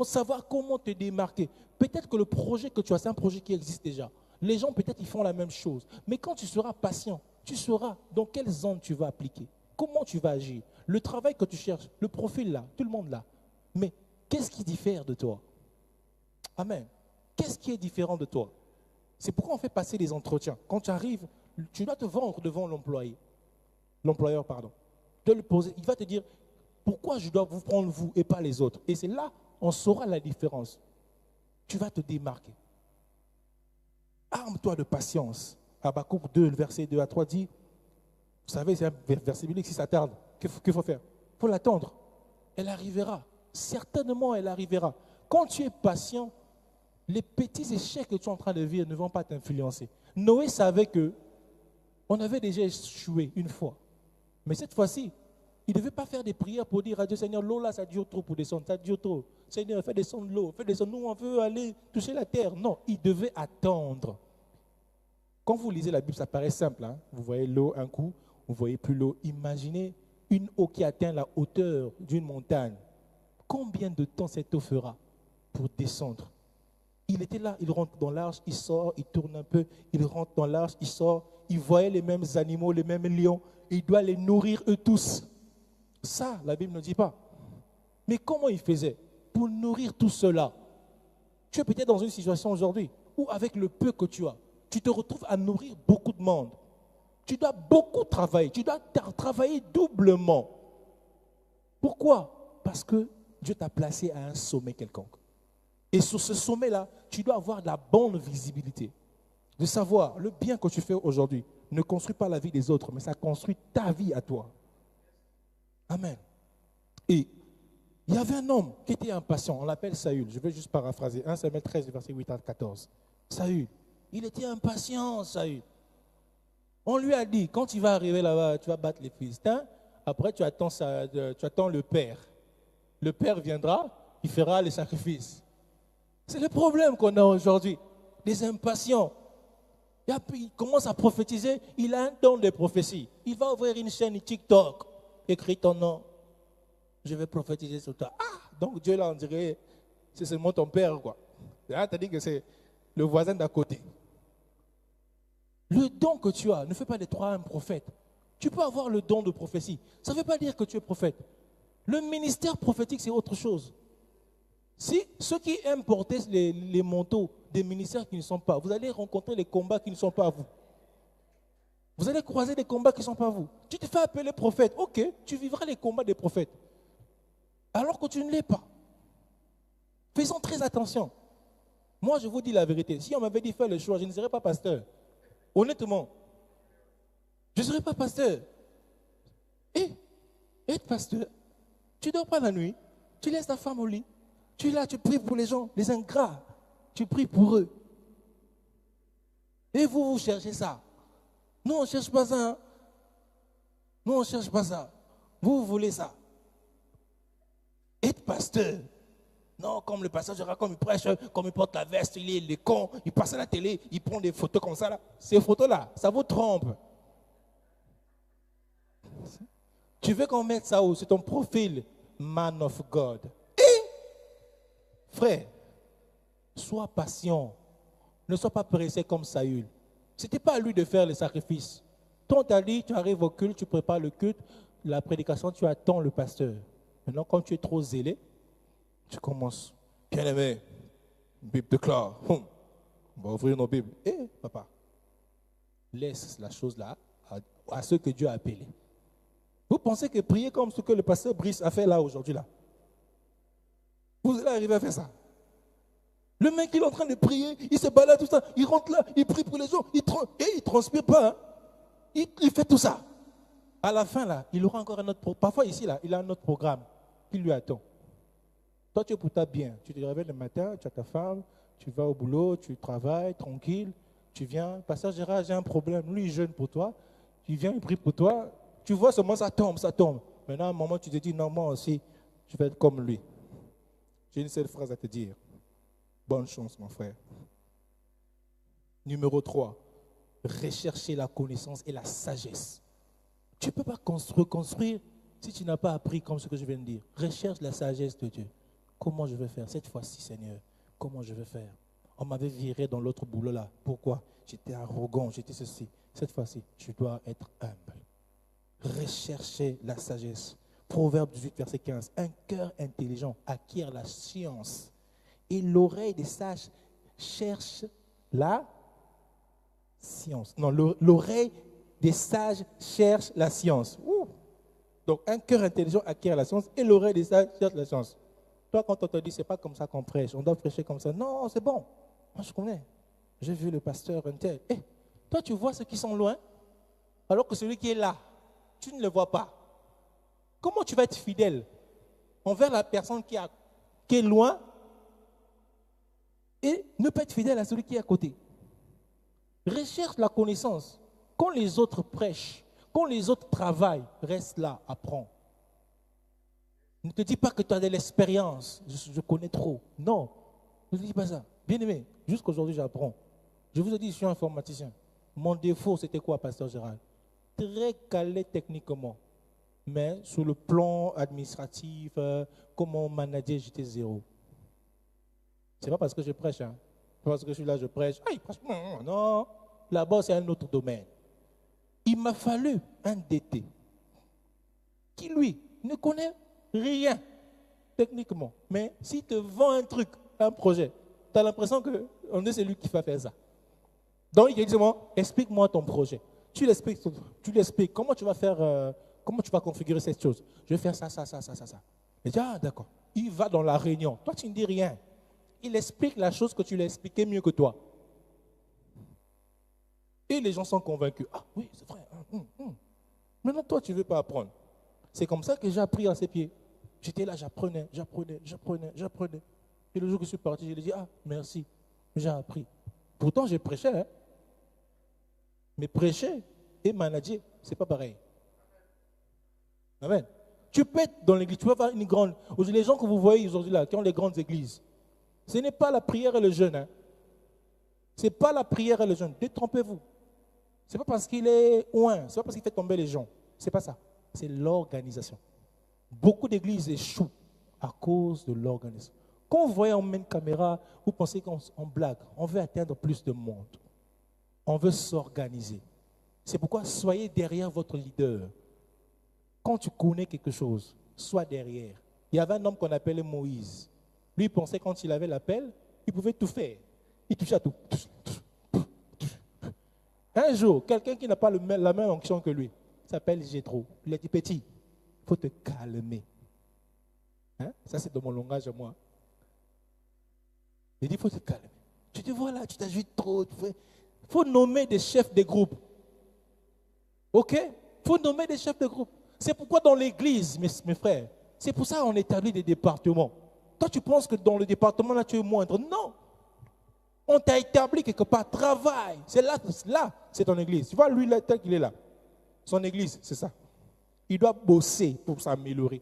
savoir comment te démarquer. Peut-être que le projet que tu as, c'est un projet qui existe déjà. Les gens, peut-être, ils font la même chose. Mais quand tu seras patient, tu sauras dans quelle zone tu vas appliquer. Comment tu vas agir. Le travail que tu cherches, le profil là, tout le monde là. Mais qu'est-ce qui diffère de toi? Amen. Qu'est-ce qui est différent de toi? C'est pourquoi on fait passer les entretiens. Quand tu arrives, tu dois te vendre devant l'employeur, pardon. De le poser. Il va te dire, pourquoi je dois vous prendre vous et pas les autres? Et c'est là, on saura la différence. Tu vas te démarquer. Arme-toi de patience. Habakkuk 2, verset 2 à 3 dit, vous savez, c'est un verset biblique, si ça tarde, qu'il faut faire? Il faut l'attendre. Elle arrivera. Certainement, elle arrivera. Quand tu es patient, les petits échecs que tu es en train de vivre ne vont pas t'influencer. Noé savait que on avait déjà échoué une fois. Mais cette fois-ci, il ne devait pas faire des prières pour dire à Dieu, Seigneur, l'eau là, ça dure trop pour descendre, ça dure trop. Seigneur, fais descendre l'eau, fais descendre, nous on veut aller toucher la terre. Non, il devait attendre. Quand vous lisez la Bible, ça paraît simple. Hein? Vous voyez l'eau un coup, vous ne voyez plus l'eau. Imaginez une eau qui atteint la hauteur d'une montagne. Combien de temps cette eau fera pour descendre? Il était là, il rentre dans l'arche, il sort, il tourne un peu, il rentre dans l'arche, il sort, il voyait les mêmes animaux, les mêmes lions, il doit les nourrir eux tous. Ça, la Bible ne dit pas. Mais comment il faisait pour nourrir tout cela? Tu es peut-être dans une situation aujourd'hui où avec le peu que tu as, tu te retrouves à nourrir beaucoup de monde. Tu dois beaucoup travailler, tu dois travailler doublement. Pourquoi? Parce que Dieu t'a placé à un sommet quelconque. Et sur ce sommet-là, tu dois avoir de la bonne visibilité. De savoir, le bien que tu fais aujourd'hui ne construit pas la vie des autres, mais ça construit ta vie à toi. Amen. Et il y avait un homme qui était impatient, on l'appelle Saül. Je vais juste paraphraser. 1 Samuel 13, verset 8 à 14. Saül, il était impatient, Saül. On lui a dit, quand tu vas arriver là-bas, tu vas battre les Philistins. Après, tu attends le Père. Le Père viendra, il fera les sacrifices. C'est le problème qu'on a aujourd'hui. Des impatients. Il commence à prophétiser, il a un don de prophétie. Il va ouvrir une chaîne TikTok. Écris ton nom. Je vais prophétiser sur toi. Ah, donc Dieu là, on dirait, c'est seulement ton père, quoi. Là, tu as dit que c'est le voisin d'à côté. Le don que tu as, ne fais pas de toi un prophète. Tu peux avoir le don de prophétie. Ça ne veut pas dire que tu es prophète. Le ministère prophétique, c'est autre chose. Si ceux qui aiment porter les manteaux des ministères qui ne sont pas, vous allez rencontrer les combats qui ne sont pas à vous. Vous allez croiser des combats qui ne sont pas à vous. Tu te fais appeler prophète, ok, tu vivras les combats des prophètes. Alors que tu ne l'es pas. Faisons très attention. Moi, je vous dis la vérité. Si on m'avait dit faire le choix, je ne serais pas pasteur. Honnêtement, je ne serais pas pasteur. Et être pasteur, tu ne dors pas la nuit, tu laisses ta femme au lit, tu es là, tu pries pour les gens, les ingrats, tu pries pour eux. Et vous cherchez ça. Nous, on ne cherche pas ça. Hein? Nous, on ne cherche pas ça. Vous voulez ça. Être pasteur. Non, comme le pasteur, comme il prêche, comme il porte la veste, il est con, il passe à la télé, il prend des photos comme ça. Là. Ces photos-là, ça vous trompe. Tu veux qu'on mette ça où? C'est ton profil, man of God. Et, frère, sois patient. Ne sois pas pressé comme Saül. Ce n'était pas à lui de faire les sacrifices. Toi, on t'a dit, tu arrives au culte, tu prépares le culte, la prédication, tu attends le pasteur. Maintenant, quand tu es trop zélé, tu commences. Bien-aimé, Bible déclare. On va ouvrir nos Bibles. Papa, laisse la chose là à ceux que Dieu a appelés. Vous pensez que prier comme ce que le pasteur Brice a fait là aujourd'hui là? Vous allez arriver à faire ça? Le mec, il est en train de prier, il se balade, tout ça, il rentre là, il prie pour les gens, il ne transpire pas. Hein? Il fait tout ça. À la fin, là, il aura encore un autre programme. Parfois, ici, là, il a un autre programme qui lui attend. Toi, tu es pour ta bien. Tu te réveilles le matin, tu as ta femme, tu vas au boulot, tu travailles tranquille. Tu viens, pasteur Gérard, j'ai un problème. Lui, il jeûne pour toi. Tu viens, il prie pour toi. Tu vois seulement ça tombe, ça tombe. Maintenant, à un moment, tu te dis, non, moi aussi, je vais être comme lui. J'ai une seule phrase à te dire. Bonne chance, mon frère. Numéro 3, rechercher la connaissance et la sagesse. Tu ne peux pas reconstruire si tu n'as pas appris comme ce que je viens de dire. Recherche la sagesse de Dieu. Comment je vais faire cette fois-ci, Seigneur? Comment je vais faire? On m'avait viré dans l'autre boulot là. Pourquoi? J'étais arrogant, j'étais ceci. Cette fois-ci, je dois être humble. Rechercher la sagesse. Proverbe 18, verset 15. Un cœur intelligent acquiert la science et l'oreille des sages cherche la science. Non, l'oreille des sages cherche la science. Ouh. Donc, un cœur intelligent acquiert la science et l'oreille des sages cherche la science. Toi, quand on te dit, c'est pas comme ça qu'on prêche, on doit prêcher comme ça. Non, c'est bon. Moi, je connais. J'ai vu le pasteur un tel. Eh, toi, tu vois ceux qui sont loin, alors que celui qui est là, tu ne le vois pas. Comment tu vas être fidèle envers la personne qui est loin et ne pas être fidèle à celui qui est à côté? Recherche la connaissance. Quand les autres prêchent, quand les autres travaillent, reste là, apprends. Ne te dis pas que tu as de l'expérience, je connais trop. Non, ne te dis pas ça. Bien-aimé, jusqu'aujourd'hui j'apprends. Je vous ai dit, je suis informaticien. Mon défaut, c'était quoi, pasteur Gérald? Très calé techniquement. Mais sur le plan administratif, comment manager, j'étais zéro. Ce n'est pas parce que je prêche. Hein. Pas parce que je suis là, je prêche. Ah, il prêche. Non, là-bas, c'est un autre domaine. Il m'a fallu un DT qui, lui, ne connaît rien techniquement. Mais s'il te vend un truc, un projet, tu as l'impression qu'on est celui qui va faire ça. Donc, il dit, explique-moi ton projet. Tu l'expliques. Comment tu vas faire, comment tu vas configurer cette chose? Je vais faire ça. Il dit, ah, d'accord. Il va dans la réunion. Toi, tu ne dis rien. Il explique la chose que tu l'as expliqué mieux que toi. Et les gens sont convaincus. Ah oui, c'est vrai. Maintenant, toi, tu ne veux pas apprendre. C'est comme ça que j'ai appris à ses pieds. J'étais là, j'apprenais. Et le jour que je suis parti, je lui ai dit, ah, merci, j'ai appris. Pourtant, j'ai prêché. Hein? Mais prêcher et manager, ce n'est pas pareil. Amen. Tu peux être dans l'église, tu peux avoir une grande... Les gens que vous voyez aujourd'hui là, qui ont les grandes églises, ce n'est pas la prière et le jeûne. Hein? Ce n'est pas la prière et le jeûne. Détrompez-vous. Ce n'est pas parce qu'il est loin, ce n'est pas parce qu'il fait tomber les gens. Ce n'est pas ça. C'est l'organisation. Beaucoup d'églises échouent à cause de l'organisation. Quand vous voyez on met une caméra, vous pensez qu'on blague. On veut atteindre plus de monde. On veut s'organiser. C'est pourquoi soyez derrière votre leader. Quand tu connais quelque chose, sois derrière. Il y avait un homme qu'on appelait Moïse. Lui, il pensait quand il avait l'appel, il pouvait tout faire. Il touchait à tout. Un jour, quelqu'un qui n'a pas la même onction que lui, s'appelle Jéthro. Il a dit, petit, il faut te calmer. Hein? Ça, c'est de mon langage à moi. Il dit, il faut te calmer. Tu te vois là, tu t'agites trop. Il faut nommer des chefs de groupe. OK? Il faut nommer des chefs de groupe. C'est pourquoi dans l'église, mes frères, c'est pour ça qu'on établit des départements. Toi, tu penses que dans le département, là, tu es moindre. Non. On t'a établi quelque part. Travail. C'est là, c'est ton église. Tu vois, lui, là, tel qu'il est là. Son église, c'est ça. Il doit bosser pour s'améliorer.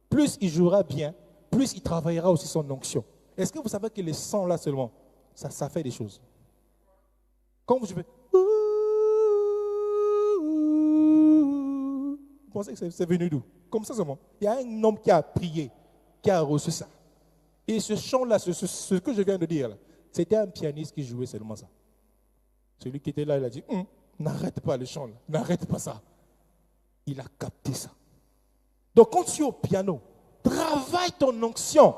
Plus il jouera bien, plus il travaillera aussi son onction. Est-ce que vous savez que les sons là seulement, ça fait des choses? Quand je fais... Vous pensez que c'est venu d'où? Comme ça seulement. Il y a un homme qui a prié, qui a reçu ça. Et ce chant-là, ce que je viens de dire, là, c'était un pianiste qui jouait seulement ça. Celui qui était là, il a dit, n'arrête pas le chant, là. N'arrête pas ça. Il a capté ça. Donc quand tu es au piano, travaille ton onction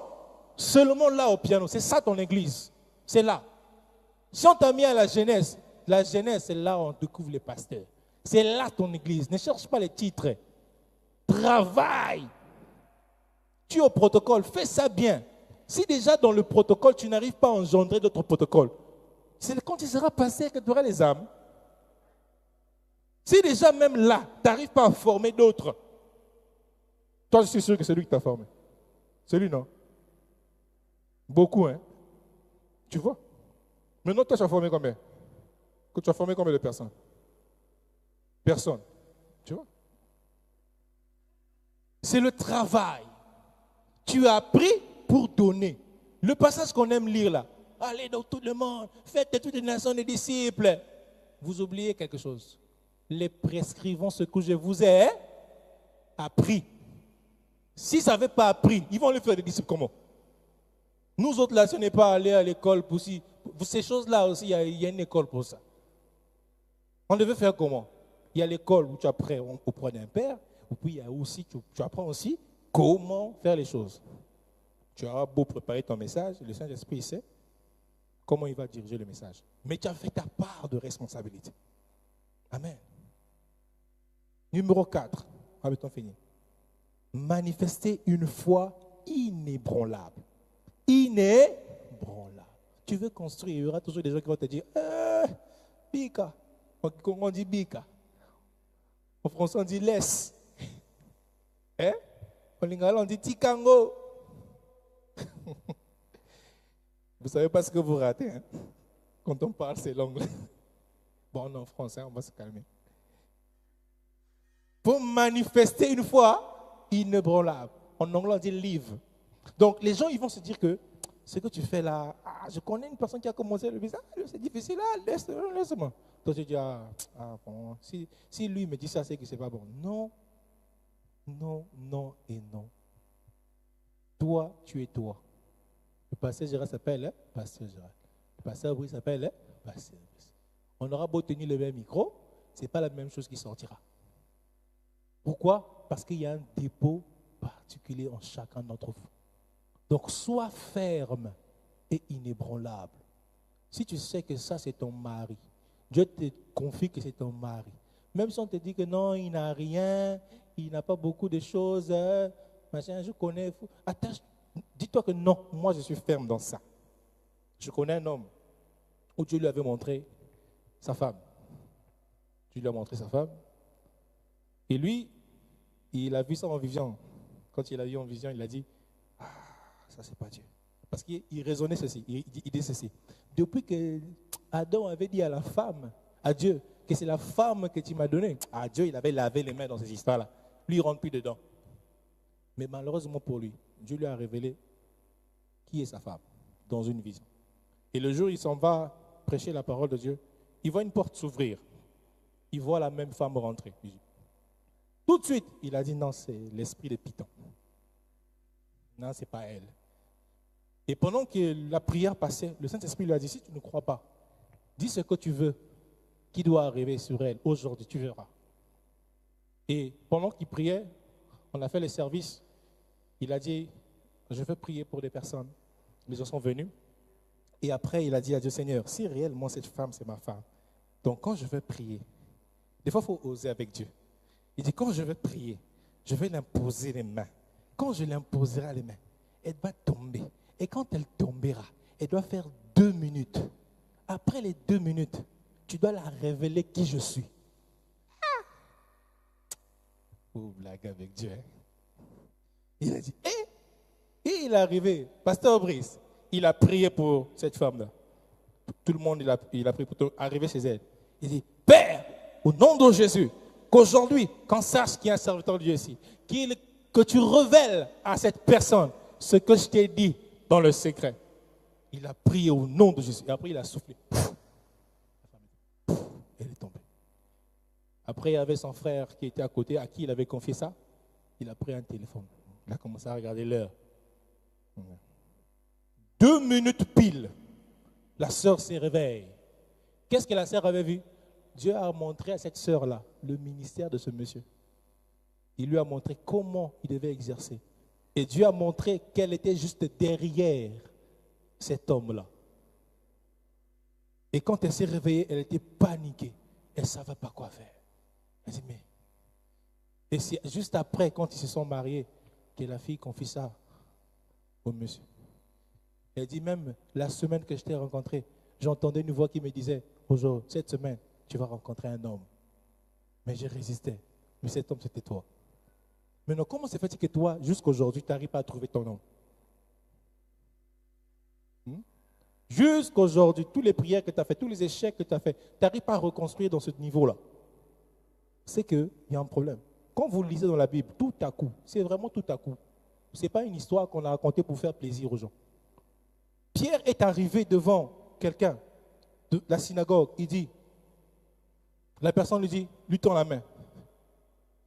seulement là au piano. C'est ça ton église. C'est là. Si on t'a mis à la jeunesse, c'est là où on découvre les pasteurs. C'est là ton église. Ne cherche pas les titres. Travaille. Tu es au protocole, fais ça bien. Si déjà dans le protocole, tu n'arrives pas à engendrer d'autres protocoles, c'est quand tu seras passé que tu auras les âmes. Si déjà même là, tu n'arrives pas à former d'autres, toi je suis sûr que c'est lui qui t'a formé. C'est lui, non? Beaucoup, hein? Tu vois? Maintenant, toi, tu as formé combien? Tu as formé combien de personnes? Personne. Tu vois? C'est le travail. Tu as appris pour donner. Le passage qu'on aime lire là. Allez dans tout le monde, faites de toutes les nations des disciples. Vous oubliez quelque chose. Les prescrivons ce que je vous ai appris. S'ils n'avaient pas appris, ils vont les faire des disciples comment? Nous autres là, ce n'est pas aller à l'école pour si. Ces choses-là aussi, il y a une école pour ça. On devait faire comment? Il y a l'école où tu apprends auprès d'un père, et puis il y a aussi, tu apprends aussi comment faire les choses. Tu as beau préparer ton message, le Saint-Esprit sait comment il va diriger le message. Mais tu as fait ta part de responsabilité. Amen. Numéro 4, avait-on fini? Manifester une foi inébranlable. Inébranlable. Tu veux construire, il y aura toujours des gens qui vont te dire Bika. On dit Bika. En français, on dit laisse. En lingala, on dit Tikango. Vous ne savez pas ce que vous ratez. Hein? Quand on parle, c'est l'anglais. Bon, en français, on va se calmer. Pour manifester une foi inébranlable. En anglais, on dit live. Donc, les gens, ils vont se dire que ce que tu fais là, je connais une personne qui a commencé le business, c'est difficile, laisse-moi. Toi, tu dis, bon, si lui me dit ça, c'est que c'est pas bon. Non, non, non et non. Toi, tu es toi. Le pasteur Gérard s'appelle pasteur Gérard. Le pasteur Brice s'appelle pasteur Brice. On aura beau tenir le même micro, ce n'est pas la même chose qui sortira. Pourquoi? Parce qu'il y a un dépôt particulier en chacun d'entre vous. Donc, sois ferme et inébranlable. Si tu sais que ça, c'est ton mari, Dieu te confie que c'est ton mari. Même si on te dit que non, il n'a rien, il n'a pas beaucoup de choses, machin, je connais. Attache, dis-toi que non, moi je suis ferme dans ça. Je connais un homme où Dieu lui avait montré sa femme. Dieu lui a montré sa femme. Et lui, il a vu ça en vision. Quand il a vu en vision, il a dit, ça c'est pas Dieu. Parce qu'il raisonnait ceci, il dit ceci. Depuis que Adam avait dit à la femme, à Dieu, que c'est la femme que tu m'as donnée, Dieu, il avait lavé les mains dans ces histoires-là. Lui, il ne rentre plus dedans. Mais malheureusement pour lui, Dieu lui a révélé qui est sa femme dans une vision. Et le jour où il s'en va prêcher la parole de Dieu, il voit une porte s'ouvrir. Il voit la même femme rentrer. Tout de suite, il a dit non, c'est l'esprit de Python. Non, ce n'est pas elle. Et pendant que la prière passait, le Saint-Esprit lui a dit, si tu ne crois pas, dis ce que tu veux qui doit arriver sur elle. Aujourd'hui, tu verras. Et pendant qu'il priait, on a fait le service. Il a dit, je veux prier pour des personnes. Les gens sont venus. Et après, il a dit à Dieu, Seigneur, si réellement cette femme, c'est ma femme, donc quand je vais prier, des fois, il faut oser avec Dieu. Il dit, quand je vais prier, je vais l'imposer les mains. Quand je l'imposerai les mains, elle va tomber. Et quand elle tombera, elle doit faire 2 minutes. Après les 2 minutes, tu dois la révéler qui je suis. Oh, blague avec Dieu. Hein? Il a dit, et il est arrivé, pasteur Brice, il a prié pour cette femme-là. Tout le monde, il a prié pour arriver chez elle. Il dit, Père, au nom de Jésus, qu'aujourd'hui, qu'on sache qu'il y a un serviteur de Dieu ici, que tu révèles à cette personne ce que je t'ai dit dans le secret. Il a prié au nom de Jésus. Et après, il a soufflé. Elle est tombée. Après, il y avait son frère qui était à côté, à qui il avait confié ça. Il a pris un téléphone. Il a commencé à regarder l'heure. 2 minutes pile. La sœur se réveille. Qu'est-ce que la sœur avait vu? Dieu a montré à cette sœur-là le ministère de ce monsieur. Il lui a montré comment il devait exercer. Et Dieu a montré qu'elle était juste derrière cet homme-là. Et quand elle s'est réveillée, elle était paniquée. Elle ne savait pas quoi faire. Elle dit, mais... Et c'est juste après, quand ils se sont mariés, que la fille confie ça au monsieur. Elle dit, même la semaine que je t'ai rencontré, j'entendais une voix qui me disait, aujourd'hui, cette semaine, tu vas rencontrer un homme. Mais j'ai résisté. Mais cet homme, c'était toi. Maintenant, comment se fait-il que toi, jusqu'à aujourd'hui, tu n'arrives pas à trouver ton homme? Jusqu'aujourd'hui, toutes les prières que tu as faites, tous les échecs que tu as faits, tu n'arrives pas à reconstruire dans ce niveau-là. C'est qu'il y a un problème. Quand vous lisez dans la Bible, tout à coup, c'est vraiment tout à coup. Ce n'est pas une histoire qu'on a racontée pour faire plaisir aux gens. Pierre est arrivé devant quelqu'un de la synagogue. Il dit, la personne lui dit, lui tend la main.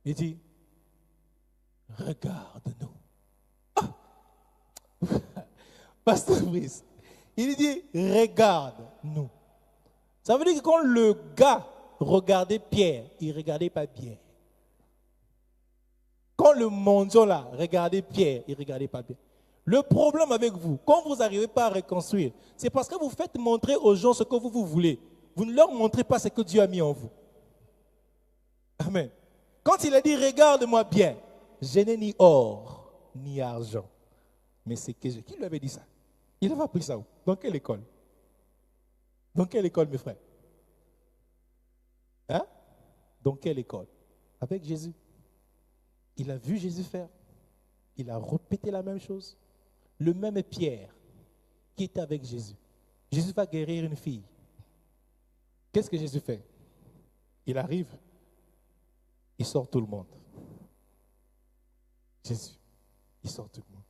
Il dit, regarde-nous. Ah! Pasteur Brice, il dit, regarde-nous. Ça veut dire que quand le gars regardait Pierre, il ne regardait pas Pierre. Quand le mendiant là regardait Pierre, il ne regardait pas Pierre. Le problème avec vous, quand vous n'arrivez pas à reconstruire, c'est parce que vous faites montrer aux gens ce que vous voulez. Vous ne leur montrez pas ce que Dieu a mis en vous. Amen. Quand il a dit, regarde-moi bien, je n'ai ni or, ni argent. Mais c'est que qui lui avait dit ça? Il avait appris ça où? Dans quelle école? Dans quelle école, mes frères? Hein? Dans quelle école? Avec Jésus. Il a vu Jésus faire. Il a répété la même chose. Le même Pierre qui était avec Jésus. Jésus va guérir une fille. Qu'est-ce que Jésus fait? Il arrive. Il sort tout le monde. Jésus, il sort tout le monde.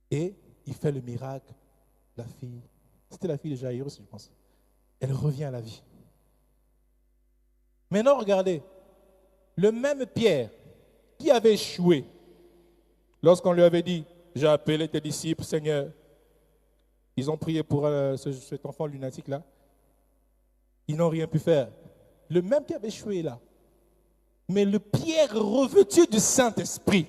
Et il fait le miracle. La fille, c'était la fille de Jairus, je pense. Elle revient à la vie. Maintenant, regardez. Le même Pierre qui avait échoué lorsqu'on lui avait dit, j'ai appelé tes disciples, Seigneur. Ils ont prié pour cet enfant lunatique-là. Ils n'ont rien pu faire. Le même qui avait échoué là. Mais le Pierre revêtu du Saint-Esprit,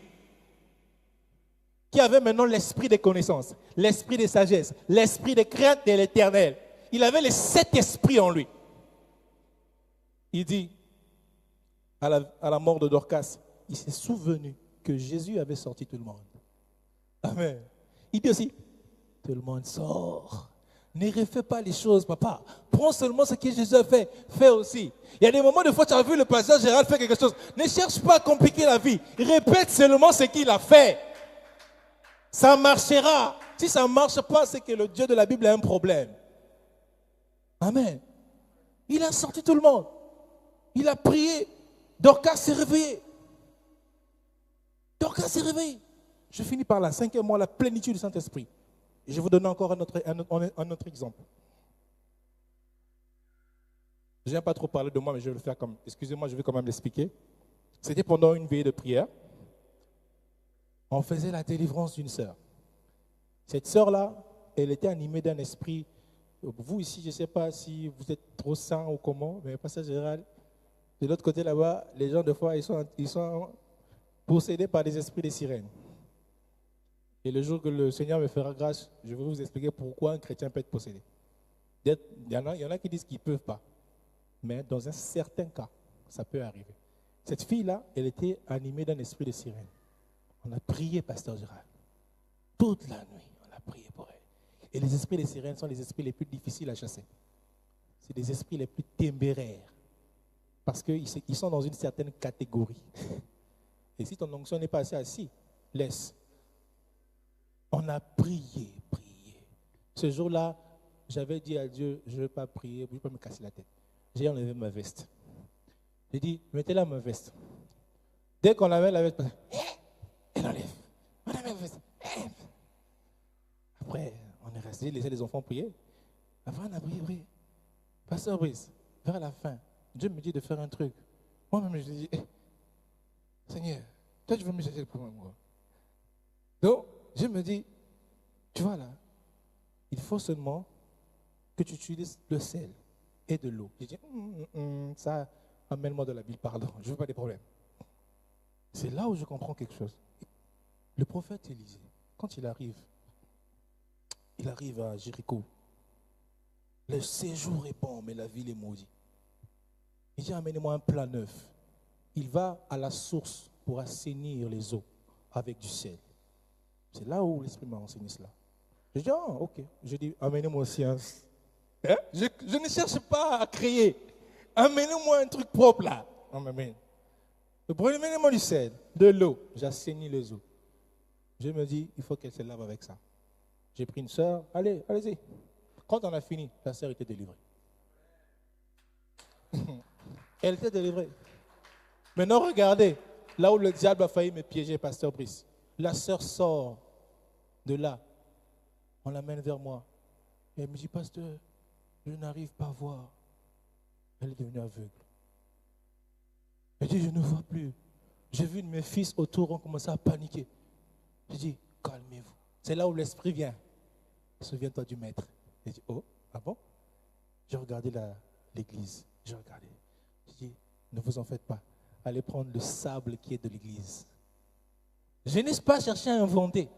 qui avait maintenant l'esprit des connaissances, l'esprit de sagesse, l'esprit de crainte de l'Éternel. Il avait les 7 esprits en lui. Il dit, à la mort de Dorcas, il s'est souvenu que Jésus avait sorti tout le monde. Amen. Il dit aussi, tout le monde sort. Ne refais pas les choses, papa. Prends seulement ce que Jésus a fait. Fais aussi. Il y a des moments de fois, tu as vu le pasteur Gérald faire quelque chose. Ne cherche pas à compliquer la vie. Répète seulement ce qu'il a fait. Ça marchera. Si ça ne marche pas, c'est que le Dieu de la Bible a un problème. Amen. Il a sorti tout le monde. Il a prié. Dorcas s'est réveillé. Dorcas s'est réveillé. Je finis par la 5e mois, la plénitude du Saint-Esprit. Et je vais vous donner encore un autre exemple. Je n'ai pas trop parlé de moi, mais je vais le faire comme... Excusez-moi, je vais quand même l'expliquer. C'était pendant une veillée de prière. On faisait la délivrance d'une sœur. Cette sœur-là, elle était animée d'un esprit. Vous ici, je ne sais pas si vous êtes trop saint ou comment, mais pasteur Gérald, de l'autre côté là-bas, les gens, des fois, ils sont possédés par des esprits de sirènes. Et le jour que le Seigneur me fera grâce, je vais vous expliquer pourquoi un chrétien peut être possédé. Il y en a qui disent qu'ils ne peuvent pas. Mais dans un certain cas, ça peut arriver. Cette fille-là, elle était animée d'un esprit de sirène. On a prié, pasteur Gérald. Toute la nuit, on a prié pour elle. Et les esprits de sirène sont les esprits les plus difficiles à chasser. C'est des esprits les plus téméraires. Parce qu'ils sont dans une certaine catégorie. Et si ton onction n'est pas assez assis, laisse. On a prié. Ce jour-là, j'avais dit à Dieu, je ne vais pas prier, je ne vais pas me casser la tête. J'ai enlevé ma veste. J'ai dit, mettez là ma veste. Dès qu'on avait la veste, elle enlève. On a mis la veste. Après, on est resté, laissé les enfants prier. Après, on a prié. Pasteur Brice, vers la fin, Dieu me dit de faire un truc. Moi-même, je dis, Seigneur, toi, tu veux me chercher pour moi. Donc, je me dis, tu vois là, il faut seulement que tu utilises le sel et de l'eau. Je dis, ça, amène-moi de la Bible, pardon, je ne veux pas des problèmes. C'est là où je comprends quelque chose. Le prophète Élisée, quand il arrive à Jéricho, le séjour est bon, mais la ville est maudite. Il dit, amenez-moi un plat neuf. Il va à la source pour assainir les eaux avec du sel. C'est là où l'Esprit m'a enseigné cela. Je dis, ok. Je dis, amenez-moi aussi un... Hein? Je ne cherche pas à créer. Amenez-moi un truc propre là. Amen. Amenez-moi du sel, de l'eau. J'assainis les eaux. Je me dis, il faut qu'elle se lave avec ça. J'ai pris une sœur, allez-y. Quand on a fini, la sœur était délivrée. Elle était délivrée. Maintenant, regardez, là où le diable a failli me piéger, pasteur Brice. La sœur sort de là. On l'amène vers moi. Et elle me dit, pasteur, je n'arrive pas à voir. Elle est devenue aveugle. Elle dit, je ne vois plus. J'ai vu mes fils autour ont commencé à paniquer. J'ai dit, calmez-vous. C'est là où l'esprit vient. Souviens-toi du maître. J'ai dit, oh, ah bon? J'ai regardé l'église. J'ai regardé. J'ai dit, ne vous en faites pas. Allez prendre le sable qui est de l'église. Je n'ai pas cherché à inventer.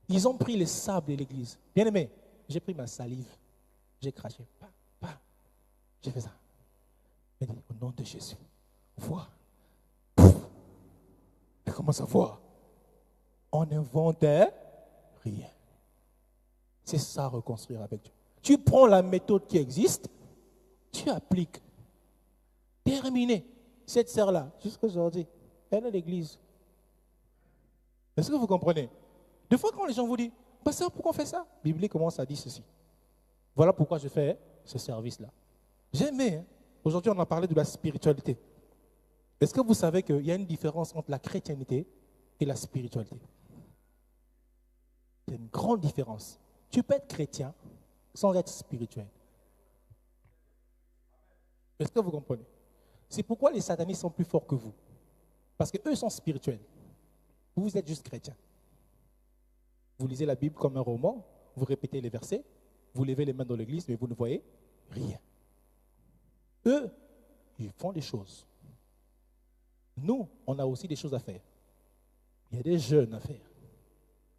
Ils ont pris le sable de l'église. Bien aimé, j'ai pris ma salive. J'ai craché. J'ai fait ça. Elle dit, au nom de Jésus, vois. Elle commence à voir. On n'inventait rien. C'est ça, reconstruire avec Dieu. Tu prends la méthode qui existe, tu appliques. Terminé. Cette sœur-là, jusqu'à aujourd'hui, elle est à l'église. Est-ce que vous comprenez? Des fois, quand les gens vous disent, pasteur, pourquoi on fait ça? La Bible commence à dire ceci. Voilà pourquoi je fais ce service-là. J'ai aimé. Hein? Aujourd'hui, on a parlé de la spiritualité. Est-ce que vous savez qu'il y a une différence entre la chrétienté et la spiritualité? Il y a une grande différence. Tu peux être chrétien sans être spirituel. Est-ce que vous comprenez? C'est pourquoi les satanistes sont plus forts que vous. Parce qu'eux sont spirituels. Vous êtes juste chrétien. Vous lisez la Bible comme un roman, vous répétez les versets, vous levez les mains dans l'église, mais vous ne voyez rien. Eux, ils font des choses. Nous, on a aussi des choses à faire. Il y a des jeûnes à faire.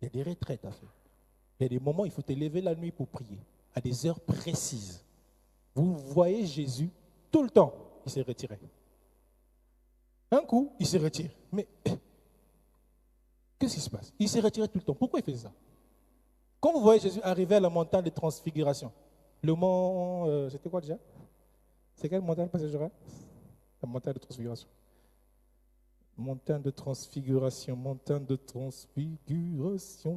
Il y a des retraites à faire. Il y a des moments où il faut te lever la nuit pour prier, à des heures précises. Vous voyez Jésus, tout le temps, il s'est retiré. Un coup, il se retire. Mais qu'est-ce qui se passe? Il s'est retiré tout le temps. Pourquoi il fait ça? Quand vous voyez Jésus arriver à la montagne de transfiguration, le mont, c'était quoi déjà? C'est quelle montagne, Pasteur Joël? La montagne de transfiguration. Montagne de transfiguration, montagne de transfiguration.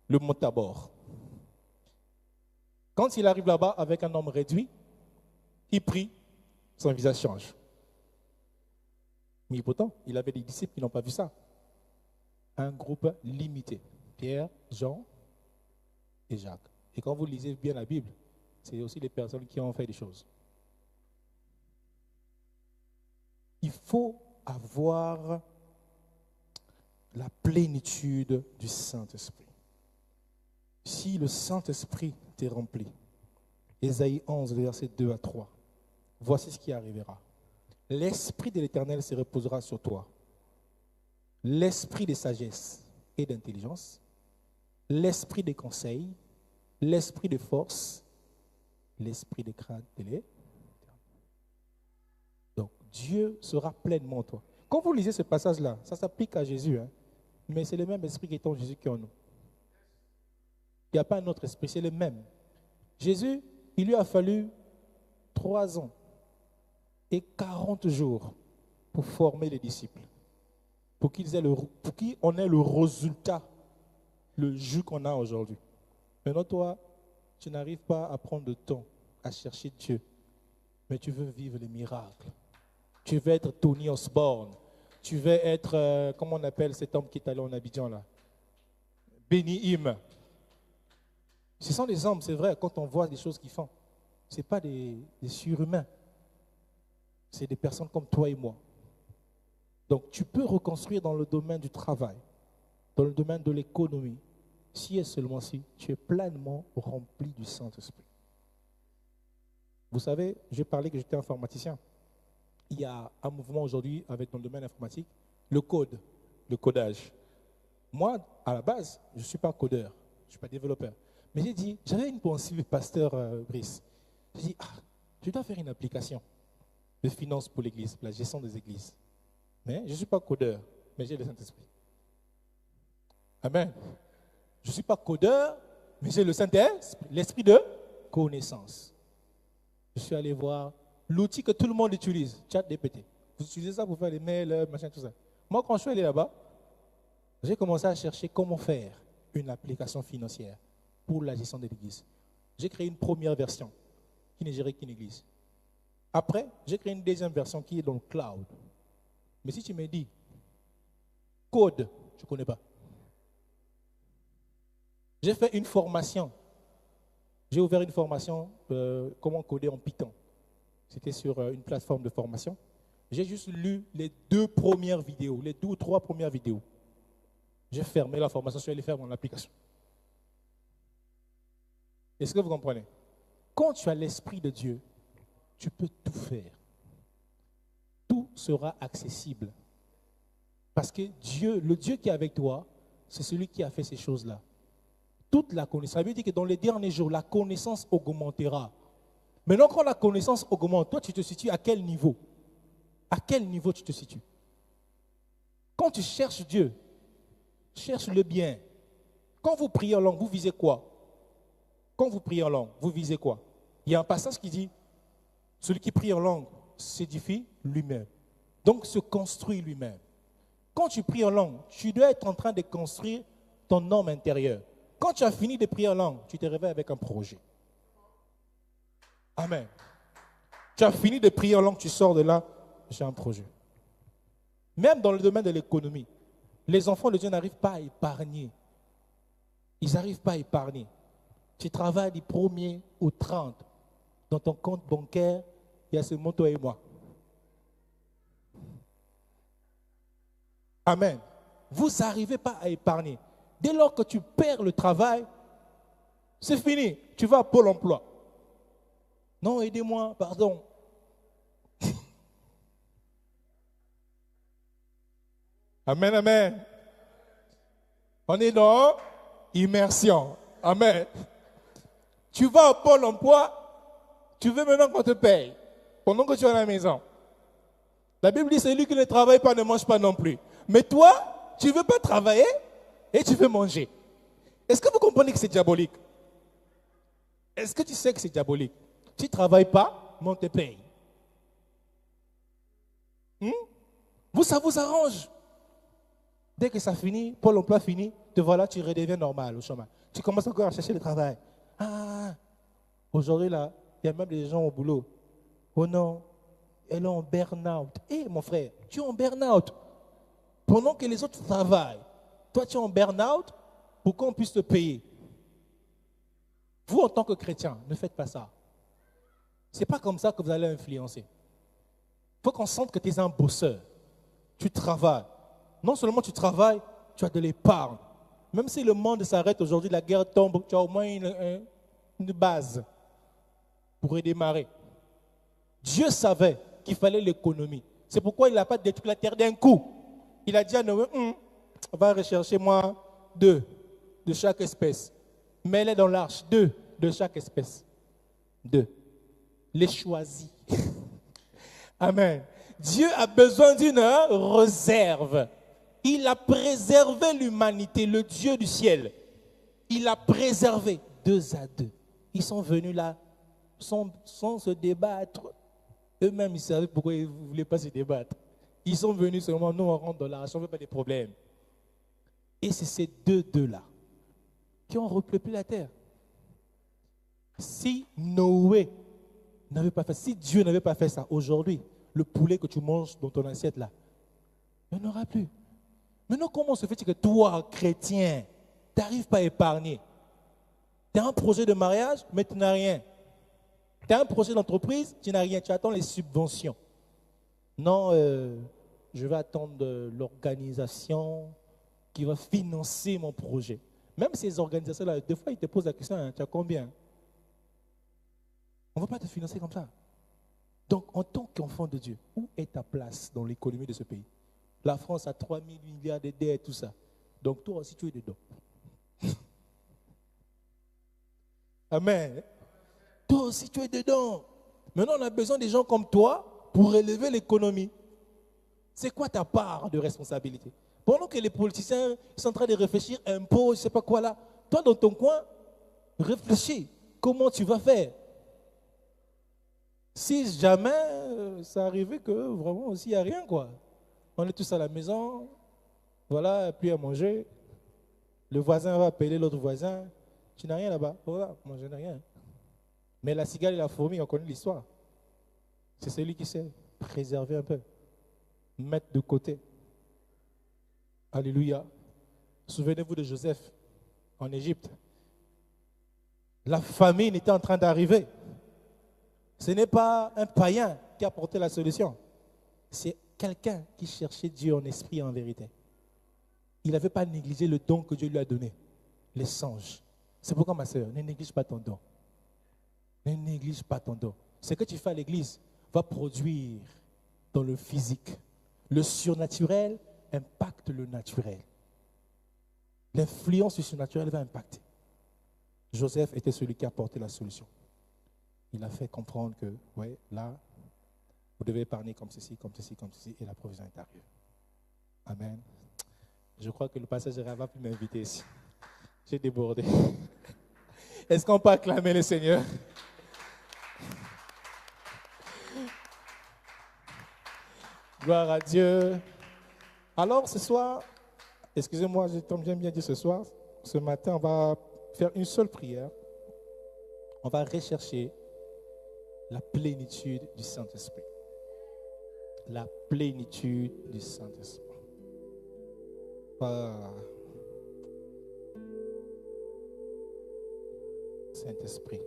Le mont Tabor. Quand il arrive là-bas avec un homme réduit, il prie, son visage change. Mais pourtant, il avait des disciples qui n'ont pas vu ça. Un groupe limité. Pierre, Jean et Jacques. Et quand vous lisez bien la Bible, c'est aussi les personnes qui ont fait des choses. Il faut avoir la plénitude du Saint-Esprit. Si le Saint-Esprit t'est rempli, Ésaïe 11, versets 2 à 3, voici ce qui arrivera. L'Esprit de l'Éternel se reposera sur toi. L'Esprit de sagesse et d'intelligence, l'Esprit de conseil, l'Esprit de force, l'Esprit de crainte de l'Éternel. Donc, Dieu sera pleinement en toi. Quand vous lisez ce passage-là, ça s'applique à Jésus, hein, mais c'est le même Esprit qui est en Jésus qui est en nous. Il n'y a pas un autre esprit, c'est le même. Jésus, il lui a fallu 3 ans et 40 jours pour former les disciples, pour qu'on ait le résultat, le jus qu'on a aujourd'hui. Maintenant, toi, tu n'arrives pas à prendre de temps à chercher Dieu, mais tu veux vivre les miracles. Tu veux être Tony Osborne. Tu veux être, comment on appelle cet homme qui est allé en Abidjan là? Benny Hinn. Ce sont des hommes, c'est vrai, quand on voit des choses qu'ils font. Ce n'est pas des surhumains. C'est des personnes comme toi et moi. Donc tu peux reconstruire dans le domaine du travail, dans le domaine de l'économie, si et seulement si tu es pleinement rempli du Saint-Esprit. Vous savez, j'ai parlé que j'étais informaticien. Il y a un mouvement aujourd'hui avec dans le domaine informatique, le code, le codage. Moi, à la base, je ne suis pas codeur, je ne suis pas développeur. Mais j'ai dit, j'avais une pensée, pasteur Brice. J'ai dit, je dois faire une application de finance pour l'église, pour la gestion des églises. Mais je ne suis pas codeur, mais j'ai le Saint-Esprit. Amen. Je ne suis pas codeur, mais j'ai le Saint-Esprit, l'esprit de connaissance. Je suis allé voir l'outil que tout le monde utilise, ChatGPT. Vous utilisez ça pour faire les mails, machin, tout ça. Moi, quand je suis allé là-bas, j'ai commencé à chercher comment faire une application financière pour la gestion de l'église. J'ai créé une première version qui ne gérait qu'une église. Après, j'ai créé une deuxième version qui est dans le cloud. Mais si tu me dis code, je ne connais pas. J'ai fait une formation. J'ai ouvert une formation comment coder en Python. C'était sur une plateforme de formation. J'ai juste lu les 2 premières vidéos, les 2 ou 3 premières vidéos. J'ai fermé la formation, je suis allé faire mon application. Est-ce que vous comprenez? Quand tu as l'Esprit de Dieu, tu peux tout faire. Tout sera accessible. Parce que Dieu, le Dieu qui est avec toi, c'est celui qui a fait ces choses-là. Toute la connaissance. Ça veut dire que dans les derniers jours, la connaissance augmentera. Maintenant, quand la connaissance augmente, toi, tu te situes à quel niveau? À quel niveau tu te situes? Quand tu cherches Dieu, cherche le bien. Quand vous priez en langue, vous visez quoi? Quand vous priez en langue, vous visez quoi? Il y a un passage qui dit, celui qui prie en langue s'édifie lui-même. Donc, se construit lui-même. Quand tu pries en langue, tu dois être en train de construire ton homme intérieur. Quand tu as fini de prier en langue, tu te réveilles avec un projet. Amen. Tu as fini de prier en langue, tu sors de là, j'ai un projet. Même dans le domaine de l'économie, les enfants de Dieu n'arrivent pas à épargner. Ils n'arrivent pas à épargner. Tu travailles du 1er au 30. Dans ton compte bancaire, il y a seulement toi et moi. Amen. Vous n'arrivez pas à épargner. Dès lors que tu perds le travail, c'est fini. Tu vas à Pôle emploi. Non, aidez-moi, pardon. Amen, amen. On est dans immersion. Amen. Tu vas au Pôle emploi, tu veux maintenant qu'on te paye pendant que tu es à la maison. La Bible dit, celui qui ne travaille pas ne mange pas non plus. Mais toi, tu ne veux pas travailler et tu veux manger. Est-ce que vous comprenez que c'est diabolique? Est-ce que tu sais que c'est diabolique? Tu ne travailles pas, mais on te paye. Vous, ça vous arrange. Dès que ça finit, Pôle emploi finit, te voilà, tu redeviens normal au chômage. Tu commences encore à chercher le travail. Ah, aujourd'hui là, il y a même des gens au boulot. Oh non, elle est en burn-out. Hé mon frère, tu es en burn-out. Pendant que les autres travaillent, toi tu es en burn-out pour qu'on puisse te payer. Vous en tant que chrétien, ne faites pas ça. Ce n'est pas comme ça que vous allez influencer. Il faut qu'on sente que tu es un bosseur. Tu travailles. Non seulement tu travailles, tu as de l'épargne. Même si le monde s'arrête aujourd'hui, la guerre tombe, tu as au moins une base pour redémarrer. Dieu savait qu'il fallait l'économie. C'est pourquoi il n'a pas détruit la terre d'un coup. Il a dit à Noé, on va rechercher moi 2 de chaque espèce. Mets-les dans l'arche, 2 de chaque espèce. 2. Les choisis. Amen. Dieu a besoin d'une réserve. Il a préservé l'humanité, le Dieu du ciel. Il a préservé 2 à 2. Ils sont venus là sans se débattre. Eux-mêmes, ils savaient pourquoi ils ne voulaient pas se débattre. Ils sont venus seulement, nous on rentre dans l'arche, on ne veut pas de problèmes. Et c'est ces 2-là qui ont repeuplé la terre. Si Noé n'avait pas fait, si Dieu n'avait pas fait ça, aujourd'hui, le poulet que tu manges dans ton assiette là, il n'y en aura plus. Maintenant, comment se fait-il que toi, chrétien, tu n'arrives pas à épargner? Tu as un projet de mariage, mais tu n'as rien. Tu as un projet d'entreprise, tu n'as rien. Tu attends les subventions. Non, je vais attendre l'organisation qui va financer mon projet. Même ces organisations-là, des fois, ils te posent la question, hein, tu as combien? On ne va pas te financer comme ça. Donc, en tant qu'enfant de Dieu, où est ta place dans l'économie de ce pays? La France a 3 000 milliards de dettes et tout ça. Donc, toi aussi, tu es dedans. Amen. Toi aussi, tu es dedans. Maintenant, on a besoin des gens comme toi pour élever l'économie. C'est quoi ta part de responsabilité? Pendant que les politiciens sont en train de réfléchir impôts, je ne sais pas quoi là, toi, dans ton coin, réfléchis. Comment tu vas faire? Si jamais ça arrivait que vraiment aussi il n'y a rien, quoi. On est tous à la maison, voilà, plus à manger. Le voisin va appeler l'autre voisin. Tu n'as rien là-bas? Voilà, moi je n'ai rien. Mais la cigale et la fourmi, on connaît l'histoire. C'est celui qui sait préserver un peu, mettre de côté. Alléluia. Souvenez-vous de Joseph en Égypte. La famine était en train d'arriver. Ce n'est pas un païen qui a apporté la solution. C'est quelqu'un qui cherchait Dieu en esprit et en vérité. Il n'avait pas négligé le don que Dieu lui a donné, les songes. C'est pourquoi, ma soeur, ne néglige pas ton don. Ne néglige pas ton don. Ce que tu fais à l'église va produire dans le physique. Le surnaturel impacte le naturel. L'influence du surnaturel va impacter. Joseph était celui qui a apporté la solution. Il a fait comprendre que, ouais, là, vous devez épargner comme ceci, comme ceci, comme ceci, et la provision est arrivée. Amen. Je crois que le passage va plus m'inviter ici. J'ai débordé. Est-ce qu'on peut acclamer le Seigneur? Gloire à Dieu. Alors, ce soir, excusez-moi, j'aime bien dire ce soir, ce matin, on va faire une seule prière. On va rechercher la plénitude du Saint-Esprit. La plénitude du Saint-Esprit. Saint-Esprit.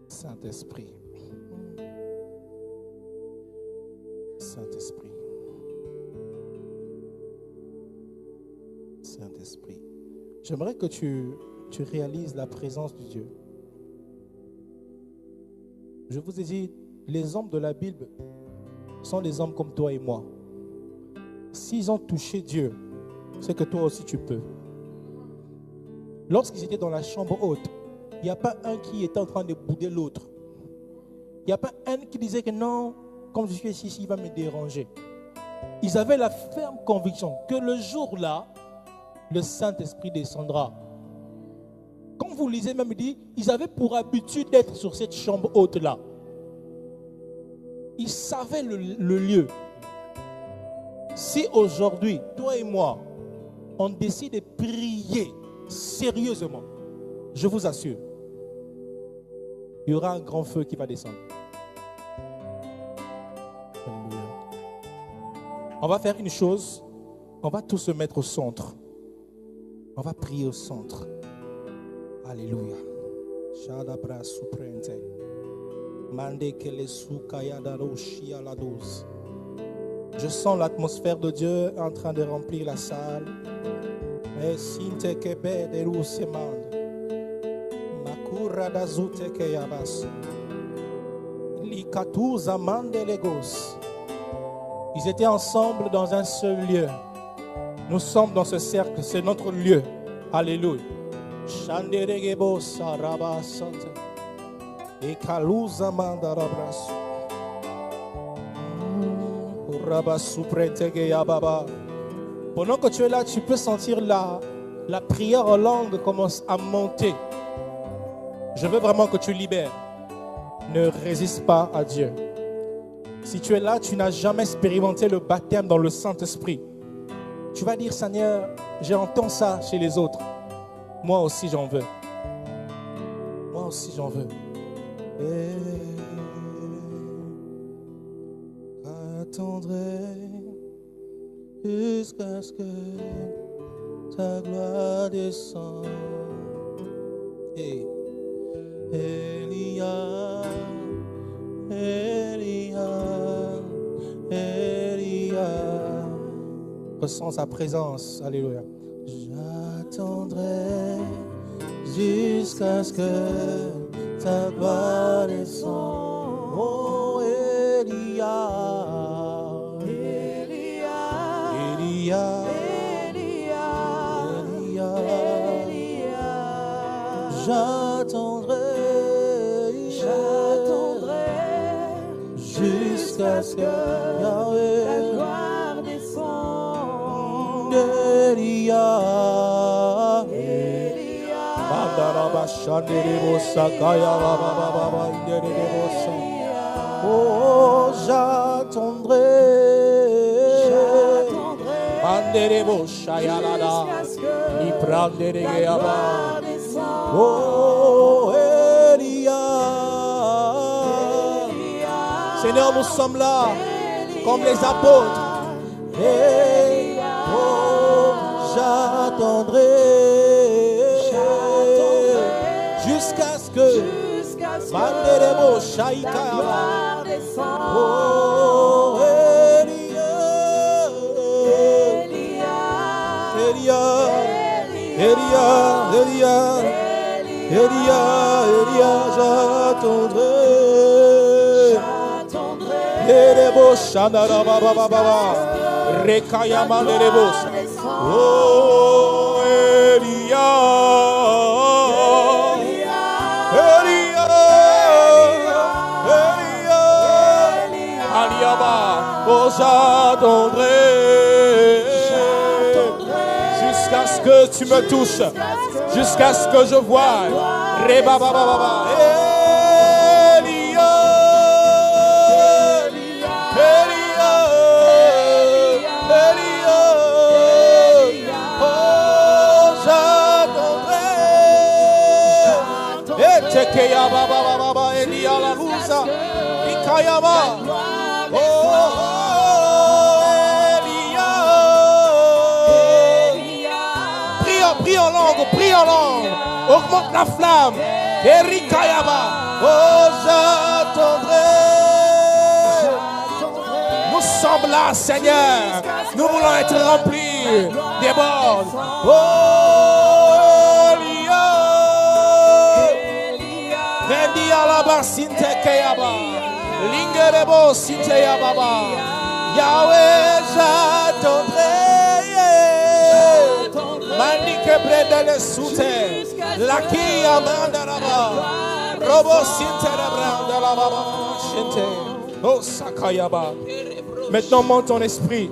Saint-Esprit. Saint-Esprit. Saint-Esprit. J'aimerais que tu réalises la présence de Dieu. Je vous ai dit, les hommes de la Bible sont des hommes comme toi et moi. S'ils ont touché Dieu, c'est que toi aussi tu peux. Lorsqu'ils étaient dans la chambre haute, il n'y a pas un qui était en train de bouder l'autre. Il n'y a pas un qui disait que non, comme je suis ici, il va me déranger. Ils avaient la ferme conviction que le jour-là, le Saint-Esprit descendra. Comme vous lisez même, il dit, ils avaient pour habitude d'être sur cette chambre haute-là. Ils savaient le lieu. Si aujourd'hui, toi et moi, on décide de prier sérieusement, je vous assure, il y aura un grand feu qui va descendre. Alléluia. On va faire une chose, on va tous se mettre au centre. On va prier au centre. Alléluia. Je sens l'atmosphère de Dieu en train de remplir la salle. Ils étaient ensemble dans un seul lieu. Nous sommes dans ce cercle, c'est notre lieu. Alléluia. Pendant que tu es là, tu peux sentir la prière en langue commence à monter. Je veux vraiment que tu libères. Ne résiste pas à Dieu. Si tu es là, tu n'as jamais expérimenté le baptême dans le Saint-Esprit. Tu vas dire, Seigneur, j'entends ça chez les autres. Moi aussi, j'en veux. Moi aussi, j'en veux. Attendrai jusqu'à ce que ta gloire descende. Elia, Elia, Elia. Ressens sa présence. Alléluia. J'attendrai jusqu'à ce que ta gloire descende. Oh, Elia, Elia, Elia, Elia, Elia. J'attendrai jusqu'à ce que ta gloire descende. Elia, oh, j'attendrai Manderebo Shayalada. Ibranderegeaba. Oh, Elia. Seigneur, nous sommes là comme les apôtres. Et oh, j'attendrai jusqu'à ce que Manderebo Shaikaba. Oh, Elia. Elia, j'attendrai. Erebo Shanara Baba Baba. Rekayama Erebo. Oh, Elia. Aliaba. Oh, j'attendrai. Jusqu'à ce que tu me touches, jusqu'à ce que je voie. Reba baba baba. Elia, Elia, Elia. Oh, j'attendrai. Etekeya baba baba Elia la lusa. Ikayama. Oh. Prie en langue, augmente la flamme. Erikayaba, oh j'attendrai. Nous sommes là, Seigneur. Nous voulons être remplis des bords. Oh Elia, Rendi alaba sinte kayaba, lingerebo sinte yababa. Yahweh, j'attendrai. Manike brede le soute, la qui amanda là-bas, robo sinte la branda là-bas, chente, oh sakayaba. Maintenant monte ton esprit.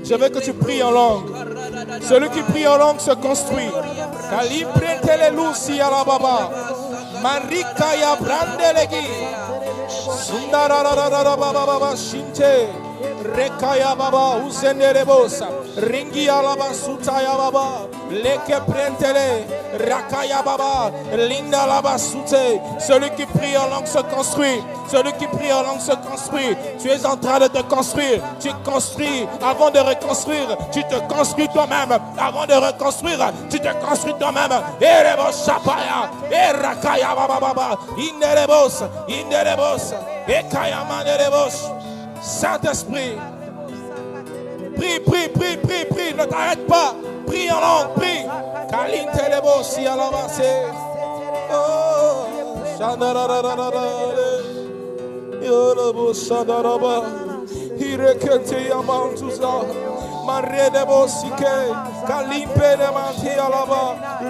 Je veux que tu pries en langue. Celui qui prie en langue se construit. Calibre tele luci à la baba, marika ya brande legi, sundara baba chinte. Rekaya baba uzenerebosa ringi alaba sutaya baba leke prentele rakaya baba linda laba sute. Celui qui prie en langue se construit. Celui qui prie en langue se construit. Tu es en train de te construire. Tu construis avant de reconstruire. Tu te construis toi-même avant de reconstruire. Tu te construis toi-même. Erebo shapaya erakaya baba baba inerebos ekaya manerebos. Saint-Esprit, prie, ne t'arrête pas, prie en langue, prie. Kalinte lebo si alabase. Oh, shandarararara. Yorabo shandaraba. Hirekete yamantuza. Maredebo sike. Kalimpe de manti alaba.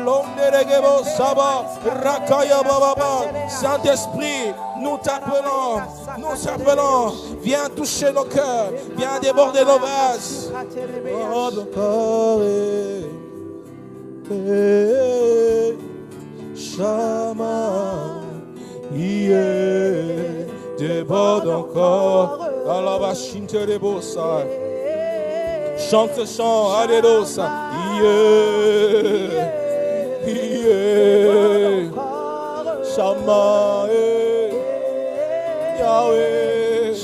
Lomderegebo saba. Rakaya bababa. Saint-Esprit, nous t'appelons. Viens toucher nos cœurs. Viens déborder nos vases. Shama, déborde encore. Alabashinte de bossa. Chante ce chant, Alléluia. Shama, Yahweh,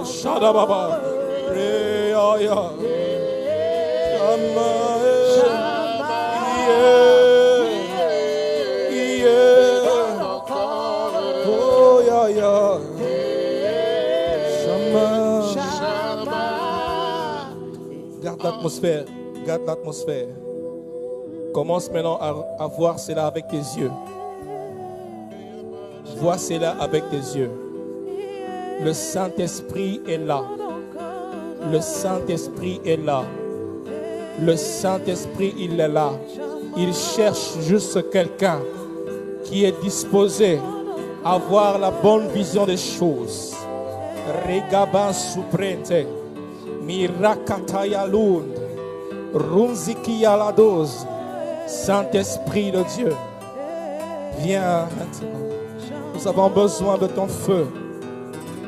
Shadababa, Reaya, Shama, oh ya, Shama. Garde l'atmosphère. Commence maintenant à voir cela avec tes yeux. Vois cela avec tes yeux. Le Saint-Esprit est là. Le Saint-Esprit est là. Le Saint-Esprit, il est là. Il cherche juste quelqu'un qui est disposé à avoir la bonne vision des choses. Regaban suprente. Mirakataya lund. Runzikia la dose. Saint-Esprit de Dieu, viens maintenant. Nous avons besoin de ton feu.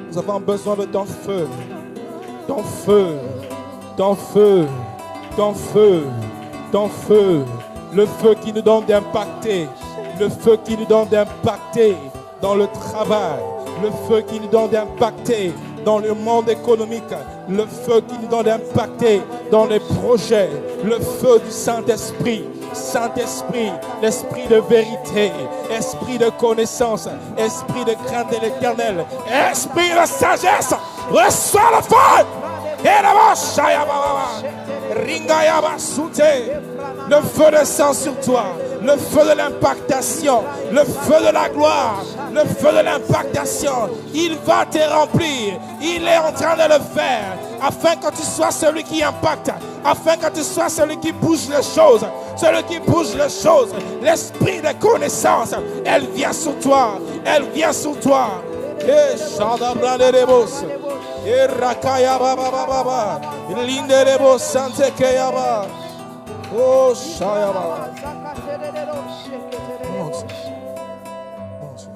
Nous avons besoin de ton feu. Ton feu. Ton feu. Ton feu. Ton feu. Le feu qui nous donne d'impacter. Le feu qui nous donne d'impacter dans le travail. Le feu qui nous donne d'impacter dans le monde économique. Le feu qui nous donne d'impacter dans les projets. Le feu du Saint-Esprit. Saint-Esprit, l'esprit de vérité, esprit de connaissance, esprit de crainte de l'Éternel, esprit de sagesse, reçois le feu. Le feu descend sur toi, le feu de l'impactation, le feu de la gloire, le feu de l'impactation. Il va te remplir, il est en train de le faire, afin que tu sois celui qui impacte, afin que tu sois celui qui bouge les choses, celui qui bouge les choses. L'esprit de connaissance, elle vient sur toi, elle vient sur toi. Et Shadabraderebos, et Rakaya Baba Baba, Linderebos Sante Kayaba, oh Shayaba. Mon Dieu, mon Dieu.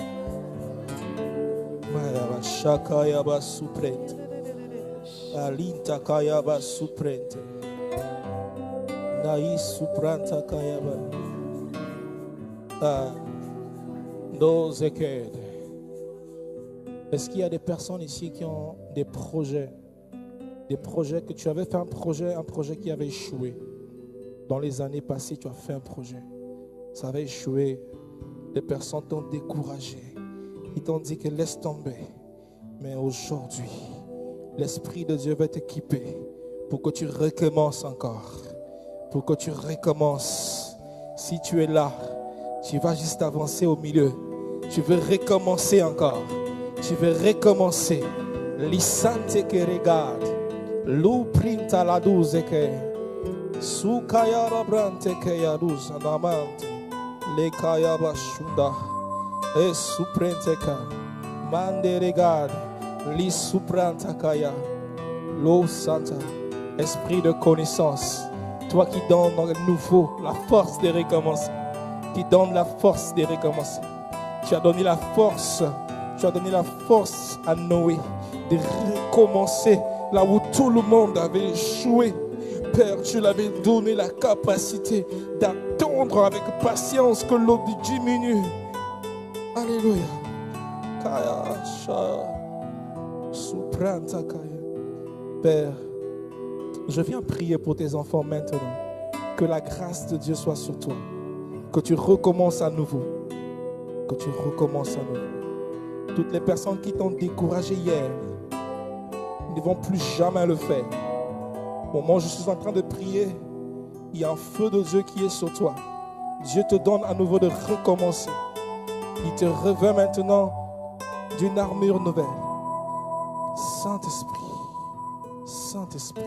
Mayaba Shakayaba Suprente, Alinta Kayaba Suprente, Nai Supranta Kayaba, nos équerres. Est-ce qu'il y a des personnes ici qui ont des projets que tu avais fait un projet qui avait échoué? Dans les années passées, tu as fait un projet. Ça avait échoué. Les personnes t'ont découragé. Ils t'ont dit que laisse tomber. Mais aujourd'hui, l'Esprit de Dieu va t'équiper pour que tu recommences encore. Pour que tu recommences. Si tu es là, tu vas juste avancer au milieu. Tu veux recommencer encore. Tu veux recommencer. L'issante que regarde. L'ou printa la douze que. Su kaya rabrante que ya douze anamante. Le kaya bashunda. Et suprente ka. Mande regarde. Li supranta kaya. L'eau santa. Esprit de connaissance. Toi qui donnes le nouveau, la force de recommencer. Qui donne la force de recommencer. Tu as donné la force. Tu as donné la force à Noé de recommencer là où tout le monde avait échoué. Père, tu l'avais donné la capacité d'attendre avec patience que l'eau diminue. Alléluia. Père, je viens prier pour tes enfants maintenant. Que la grâce de Dieu soit sur toi. Que tu recommences à nouveau. Que tu recommences à nouveau. Toutes les personnes qui t'ont découragé hier ne vont plus jamais le faire. Au moment où je suis en train de prier, il y a un feu de Dieu qui est sur toi. Dieu te donne à nouveau de recommencer. Il te revêt maintenant d'une armure nouvelle. Saint-Esprit, Saint-Esprit,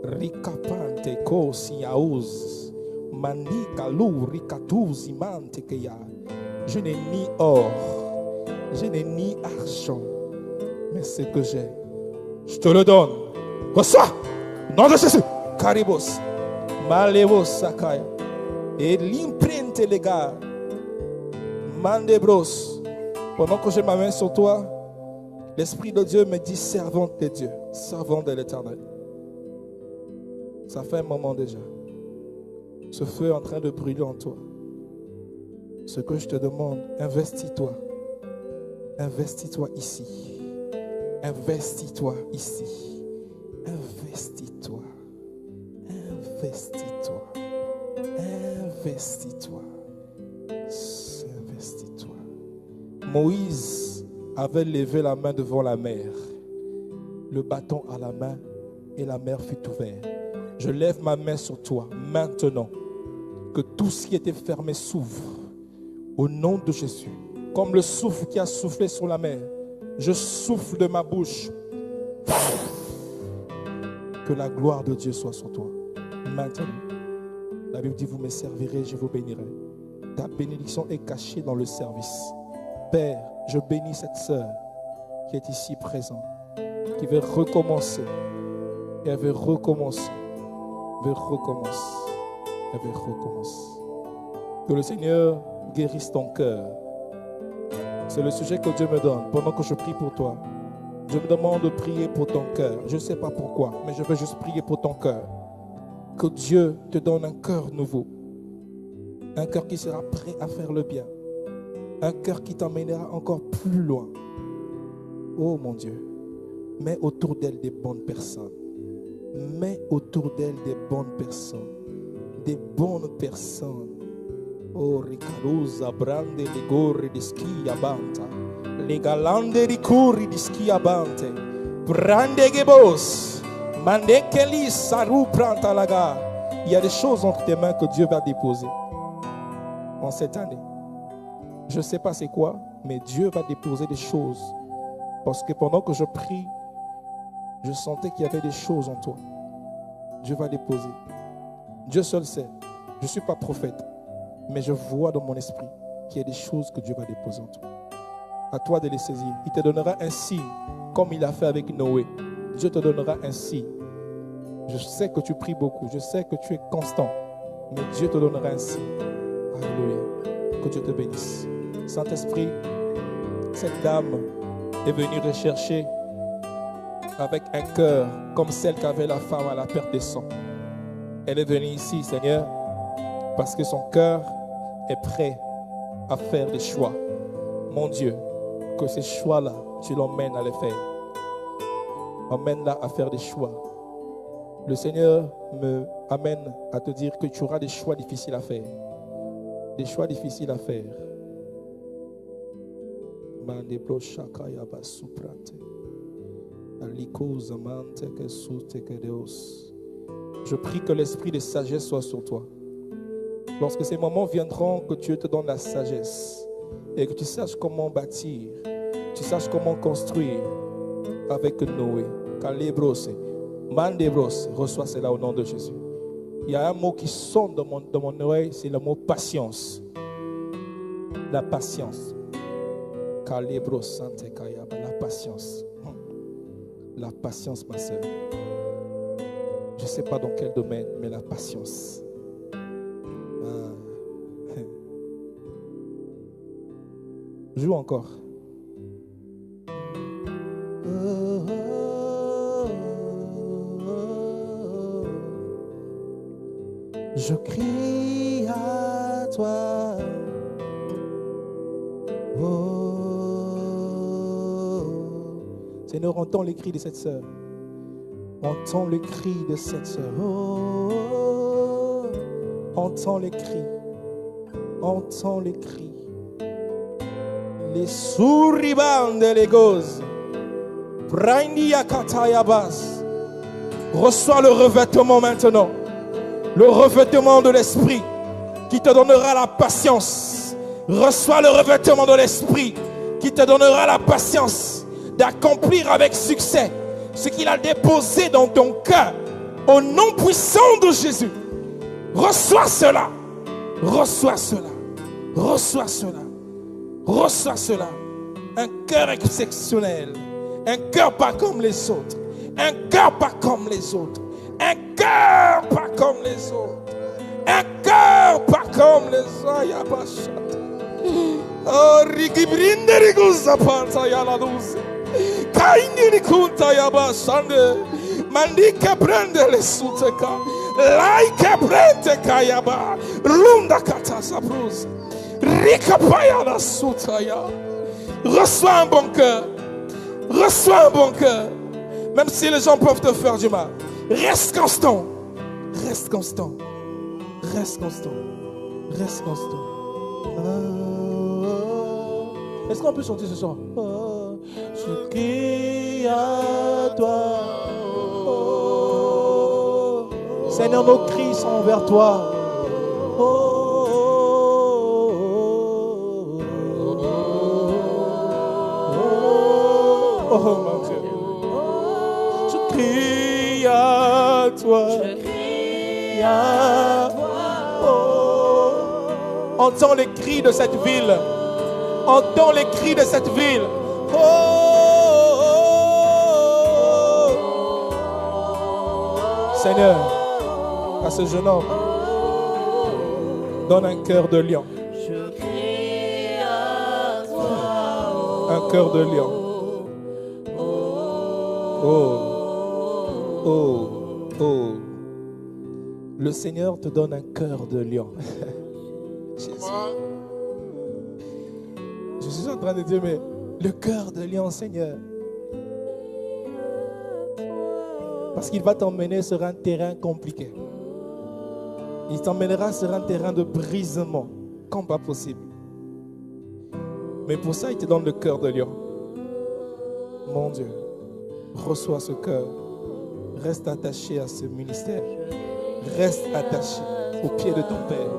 Ricapante cosi auz, manica lou ricatuzi mante que ya. Je n'ai ni or, je n'ai ni argent, mais ce que j'ai, je te le donne. Reçois, nom de Jésus. Caribos, malevos sakaya, et l'imprente les gars, mandebros. Pendant que j'ai ma main sur toi, l'Esprit de Dieu me dit servante de Dieu, servante de l'Éternel. Ça fait un moment déjà. Ce feu est en train de brûler en toi. Ce que je te demande, investis-toi. Investis-toi ici. Investis-toi ici. Investis-toi. Investis-toi. Investis-toi. Investis-toi. Moïse avait levé la main devant la mer. Le bâton à la main et la mer fut ouverte. Je lève ma main sur toi maintenant. Que tout ce qui était fermé s'ouvre. Au nom de Jésus. Comme le souffle qui a soufflé sur la mer. Je souffle de ma bouche. Que la gloire de Dieu soit sur toi. Maintenant. La Bible dit, vous me servirez, je vous bénirai. Ta bénédiction est cachée dans le service. Père, je bénis cette sœur qui est ici présente. Qui veut recommencer. Et elle veut recommencer. Elle veut recommencer. Elle veut recommencer. Que le Seigneur guérisse ton cœur. C'est le sujet que Dieu me donne pendant que je prie pour toi. Je me demande de prier pour ton cœur. Je ne sais pas pourquoi, mais je veux juste prier pour ton cœur. Que Dieu te donne un cœur nouveau. Un cœur qui sera prêt à faire le bien. Un cœur qui t'emmènera encore plus loin. Oh mon Dieu, mets autour d'elle des bonnes personnes. Mets autour d'elle des bonnes personnes. Des bonnes personnes. Oh, Ricarusa, Brande, Ligori, di Schia Banta. Legalande, Ricuri, di Schia Bante. Brande Gebos. Mandekeli, Saru, Pranta Laga. Il y a des choses entre tes mains que Dieu va déposer en cette année. Je ne sais pas c'est quoi, mais Dieu va déposer des choses. Parce que pendant que je prie, je sentais qu'il y avait des choses en toi. Dieu va déposer. Dieu seul sait. Je ne suis pas prophète, mais je vois dans mon esprit qu'il y a des choses que Dieu va déposer en toi. À toi de les saisir. Il te donnera un signe, comme il a fait avec Noé. Dieu te donnera un signe. Je sais que tu pries beaucoup. Je sais que tu es constant. Mais Dieu te donnera un signe. Alléluia. Que Dieu te bénisse. Saint-Esprit, cette dame est venue rechercher avec un cœur comme celle qu'avait la femme à la perte des sangs. Elle est venue ici, Seigneur, parce que son cœur est prêt à faire des choix. Mon Dieu, que ces choix-là, tu l'emmènes à les faire. Emmène-la à faire des choix. Le Seigneur me amène à te dire que tu auras des choix difficiles à faire. Des choix difficiles à faire. Je prie que l'esprit de sagesse soit sur toi. Lorsque ces moments viendront, que Dieu te donne la sagesse et que tu saches comment bâtir, tu saches comment construire avec Noé. Calebros, Mandebros, reçois cela au nom de Jésus. Il y a un mot qui sonne dans mon oreille, c'est le mot patience. La patience. Calebros, Sante Kayaba, la patience. La patience, ma sœur. Je ne sais pas dans quel domaine, mais la patience. Joue encore. Je crie à toi. Seigneur, entends les cris de cette sœur. Entends le cri de cette sœur. Entends les cris. Entends les cris. Les souribandes les gozes. Brandia katayabas. Reçois le revêtement maintenant. Le revêtement de l'esprit qui te donnera la patience. Reçois le revêtement de l'esprit qui te donnera la patience d'accomplir avec succès ce qu'il a déposé dans ton cœur au nom puissant de Jésus. Reçois cela. Reçois cela. Reçois cela. Reçois cela. Un cœur exceptionnel. Un cœur pas comme les autres. Un cœur pas comme les autres. Un cœur pas comme les autres. Un cœur pas comme les autres. Oh, rigibrinde rigusa panza yala douce. Kaini rikunta yabashande. Mandika prende le suteka. Laika prende kayaba. Lunda kata sabruz. Rikapaya la sutaya. Reçois un bon cœur. Reçois un bon cœur. Même si les gens peuvent te faire du mal. Reste constant. Reste constant. Reste constant. Reste constant. Est-ce qu'on peut chanter ce soir? Je crie à toi. Seigneur, nos cris sont vers toi. Oh mon Dieu. Je crie à toi. Je crie à toi. Oh. Entends les cris de cette ville. Entends les cris de cette ville. Oh, oh, oh. Seigneur, à ce jeune homme, donne un cœur de lion. Je crie à toi. Un cœur de lion. Oh, oh, oh. Le Seigneur te donne un cœur de lion. Jésus. Je suis en train de dire, mais le cœur de lion, Seigneur. Parce qu'il va t'emmener sur un terrain compliqué. Il t'emmènera sur un terrain de brisement, comme pas possible. Mais pour ça, il te donne le cœur de lion. Mon Dieu, reçois ce cœur. Reste attaché à ce ministère. Reste attaché au pied de ton Père.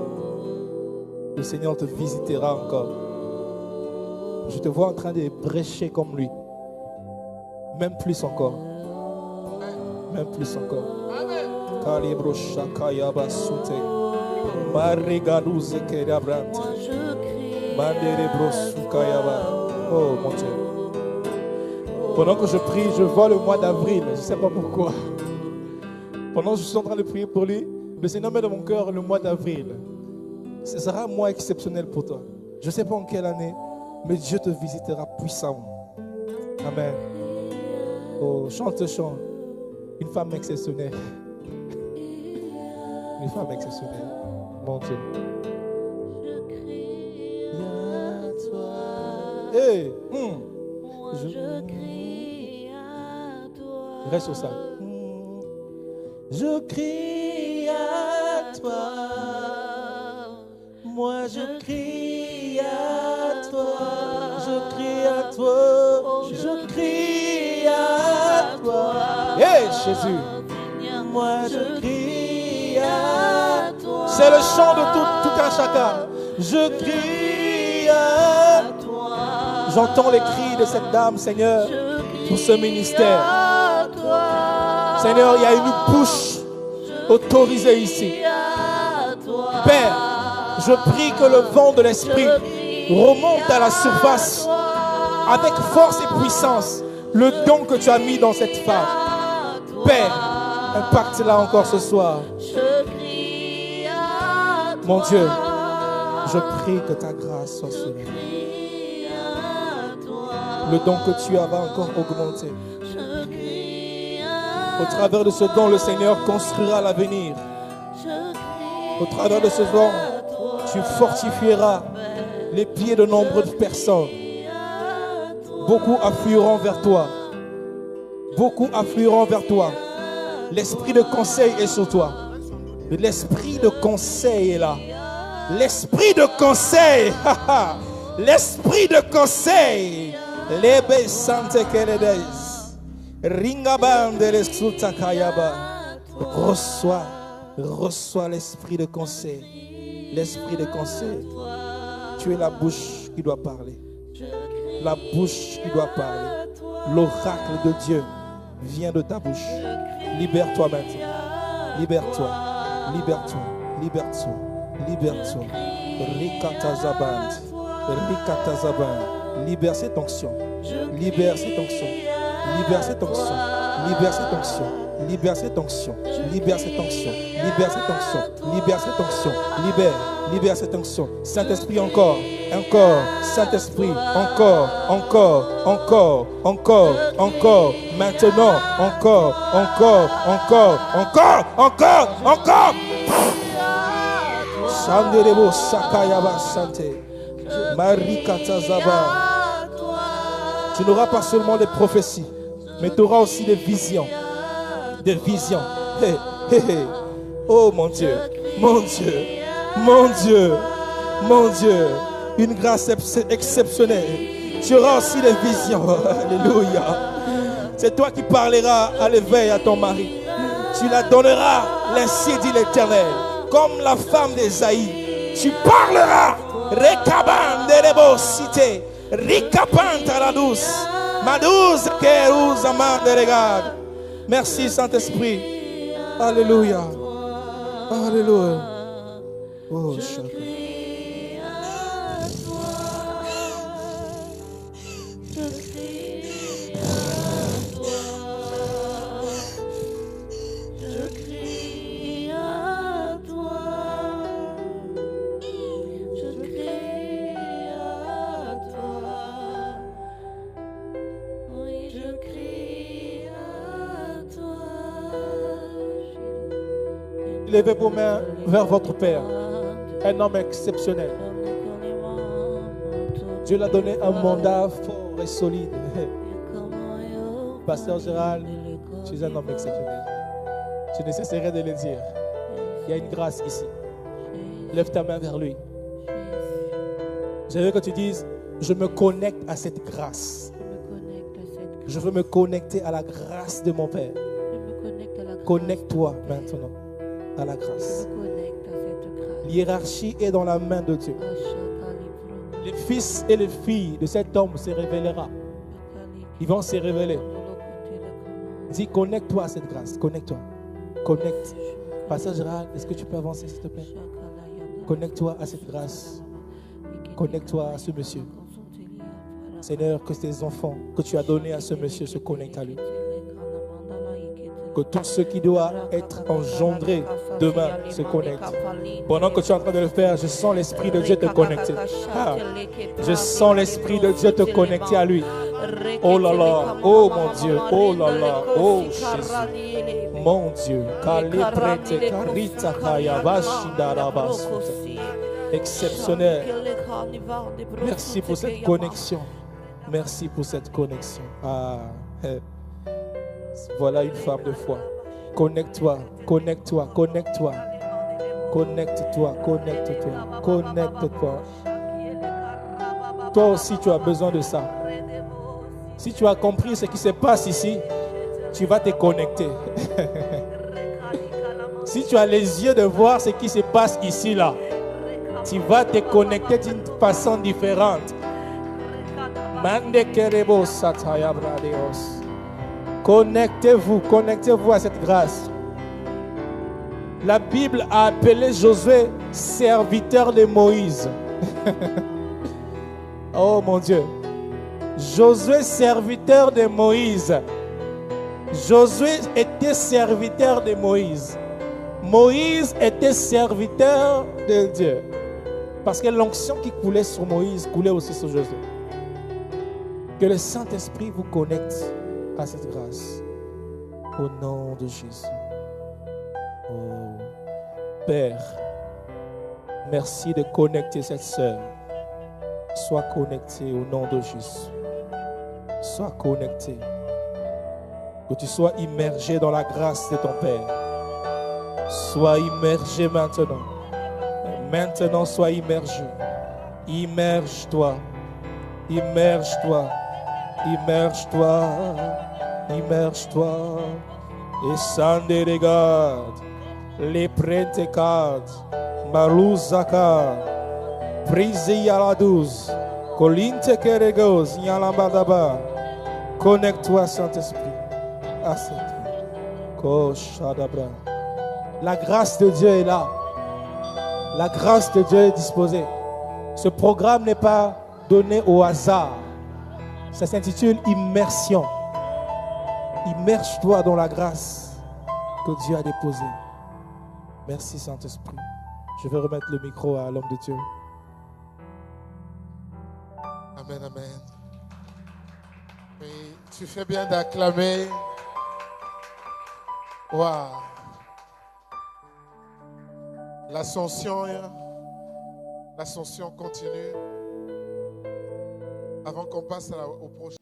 Le Seigneur te visitera encore. Je te vois en train de prêcher comme lui. Même plus encore. Même plus encore. Kalibro shakaya basute. Marigaluze kerabrante. Manderebro sukayaba. Oh mon Dieu. Pendant que je prie, je vois le mois d'avril. Je ne sais pas pourquoi. Pendant que je suis en train de prier pour lui, le Seigneur met dans mon cœur le mois d'avril. Ce sera un mois exceptionnel pour toi. Je ne sais pas en quelle année, mais Dieu te visitera puissamment. Amen. Oh, chante ce chant. Une femme exceptionnelle. Une femme exceptionnelle. Mon Dieu. Je crie à toi. Hey, Moi je crie à toi. Reste sur ça. Je crie à toi. Moi je crie à toi. Je crie à toi. Je crie à toi. Hey Jésus. Moi je crie à toi. C'est le chant de tout un chacun. Je crie à toi. J'entends les cris de cette dame, Seigneur, pour ce ministère. Seigneur, il y a une bouche autorisée ici. Père, je prie que le vent de l'Esprit remonte à la surface avec force et puissance le don que tu as mis dans cette femme. Père, impacte-la encore ce soir. Mon Dieu, je prie que ta grâce soit sur elle. Le don que tu as va encore augmenter. Au travers de ce don, le Seigneur construira l'avenir. Au travers de ce don, tu fortifieras les pieds de nombreuses personnes. Beaucoup afflueront vers toi. Beaucoup afflueront vers toi. L'esprit de conseil est sur toi. L'esprit de conseil est là. L'esprit de conseil. L'esprit de conseil. Lebe sante keredes. Ringabande les sutakayaba. Reçois l'esprit de conseil. L'esprit de conseil. Tu es la bouche qui doit parler. La bouche qui doit parler. L'oracle de Dieu vient de ta bouche. Libère-toi maintenant. Libère-toi. Libère-toi. Libère-toi. Libère-toi. Rikatazaband. Rikatazaband. Libère cette onction. Libère cette onction. Libère cette onction. Libère cette onction. Libère cette onction. Libère cette onction. Libère cette onction. Libère cette onction. Libère. Libère cette onction. Saint-Esprit encore. Encore. Saint-Esprit. Encore. Encore. Encore. Encore. Encore. Maintenant. Encore. Encore. Encore. Encore. Encore. Encore. Sanderebo Sakayaba Sante. Marikatazaba. Tu n'auras pas seulement des prophéties, mais tu auras aussi des visions. Des visions. Hey, hey, hey. Oh mon Dieu, mon Dieu, mon Dieu, mon Dieu. Une grâce exceptionnelle. Tu auras aussi des visions. Alléluia. C'est toi qui parleras à l'éveil à ton mari. Tu la donneras, l'ainsi dit l'Éternel. Comme la femme d'Ésaïe. Tu parleras. Rekaban de rebo cité. Rikapanta la douce. Ma douce kérouz amande regarde. Merci Saint-Esprit. Alléluia. Alléluia. Oh, chacun. levez vos mains vers votre Père. Un homme exceptionnel. Dieu l'a donné un mandat fort et solide. Pasteur Gérald, tu es un homme exceptionnel. Je ne cesserai de le dire. Il y a une grâce ici. Lève ta main vers lui. Je veux que tu dises, je me connecte à cette grâce. Je veux me connecter à la grâce de mon Père. Connecte-toi maintenant à la grâce. L'hiérarchie est dans la main de Dieu. Les fils et les filles de cet homme se révélera. Ils vont se révéler. Dis, connecte-toi à cette grâce. Connecte-toi. Connecte. Pasteur Gérald, est-ce que tu peux avancer, s'il te plaît? Connecte-toi à cette grâce. Connecte-toi à ce monsieur. Seigneur, que tes enfants que tu as donnés à ce monsieur se connectent à lui. Que tous ceux qui doivent être engendrés demain se connectent. Pendant que tu es en train de le faire, je sens l'Esprit de Dieu te connecter. Ah, je sens l'Esprit de Dieu te connecter à lui. Oh là là, oh mon Dieu, oh là là, oh Jésus, mon Dieu. Exceptionnel. Merci pour cette connexion. Merci pour cette connexion. Ah, voilà une femme de foi. Connecte-toi, connecte-toi, connecte-toi. Connecte-toi, connecte-toi, connecte-toi. Toi aussi, tu as besoin de ça. Si tu as compris ce qui se passe ici, tu vas te connecter. Si tu as les yeux de voir ce qui se passe ici, là, tu vas te connecter d'une façon différente. Connectez-vous à cette grâce. La Bible a appelé Josué serviteur de Moïse. Oh mon Dieu. Josué serviteur de Moïse. Josué était serviteur de Moïse. Moïse était serviteur de Dieu. Parce que l'onction qui coulait sur Moïse coulait aussi sur Josué. Que le Saint-Esprit vous connecte à cette grâce. Au nom de Jésus. Oh, Père, merci de connecter cette sœur. Sois connecté au nom de Jésus. Sois connecté. Que tu sois immergé dans la grâce de ton Père. Sois immergé maintenant. Maintenant, sois immergé. Immerge-toi. Immerge-toi. Immerge-toi. Immerge-toi. Et sans des regards. Les prêtes-cards. Marouzaka. Brisé à la douce. Colinte Keregos. Yalambadaba. Connecte-toi, Saint-Esprit. À cette Koshadabra. La grâce de Dieu est là. La grâce de Dieu est disposée. Ce programme n'est pas donné au hasard. Ça s'intitule Immersion. Immerge-toi dans la grâce que Dieu a déposée. Merci Saint-Esprit. Je vais remettre le micro à l'homme de Dieu. Amen, amen. Oui, tu fais bien d'acclamer. Waouh. L'ascension continue. Avant qu'on passe au prochain.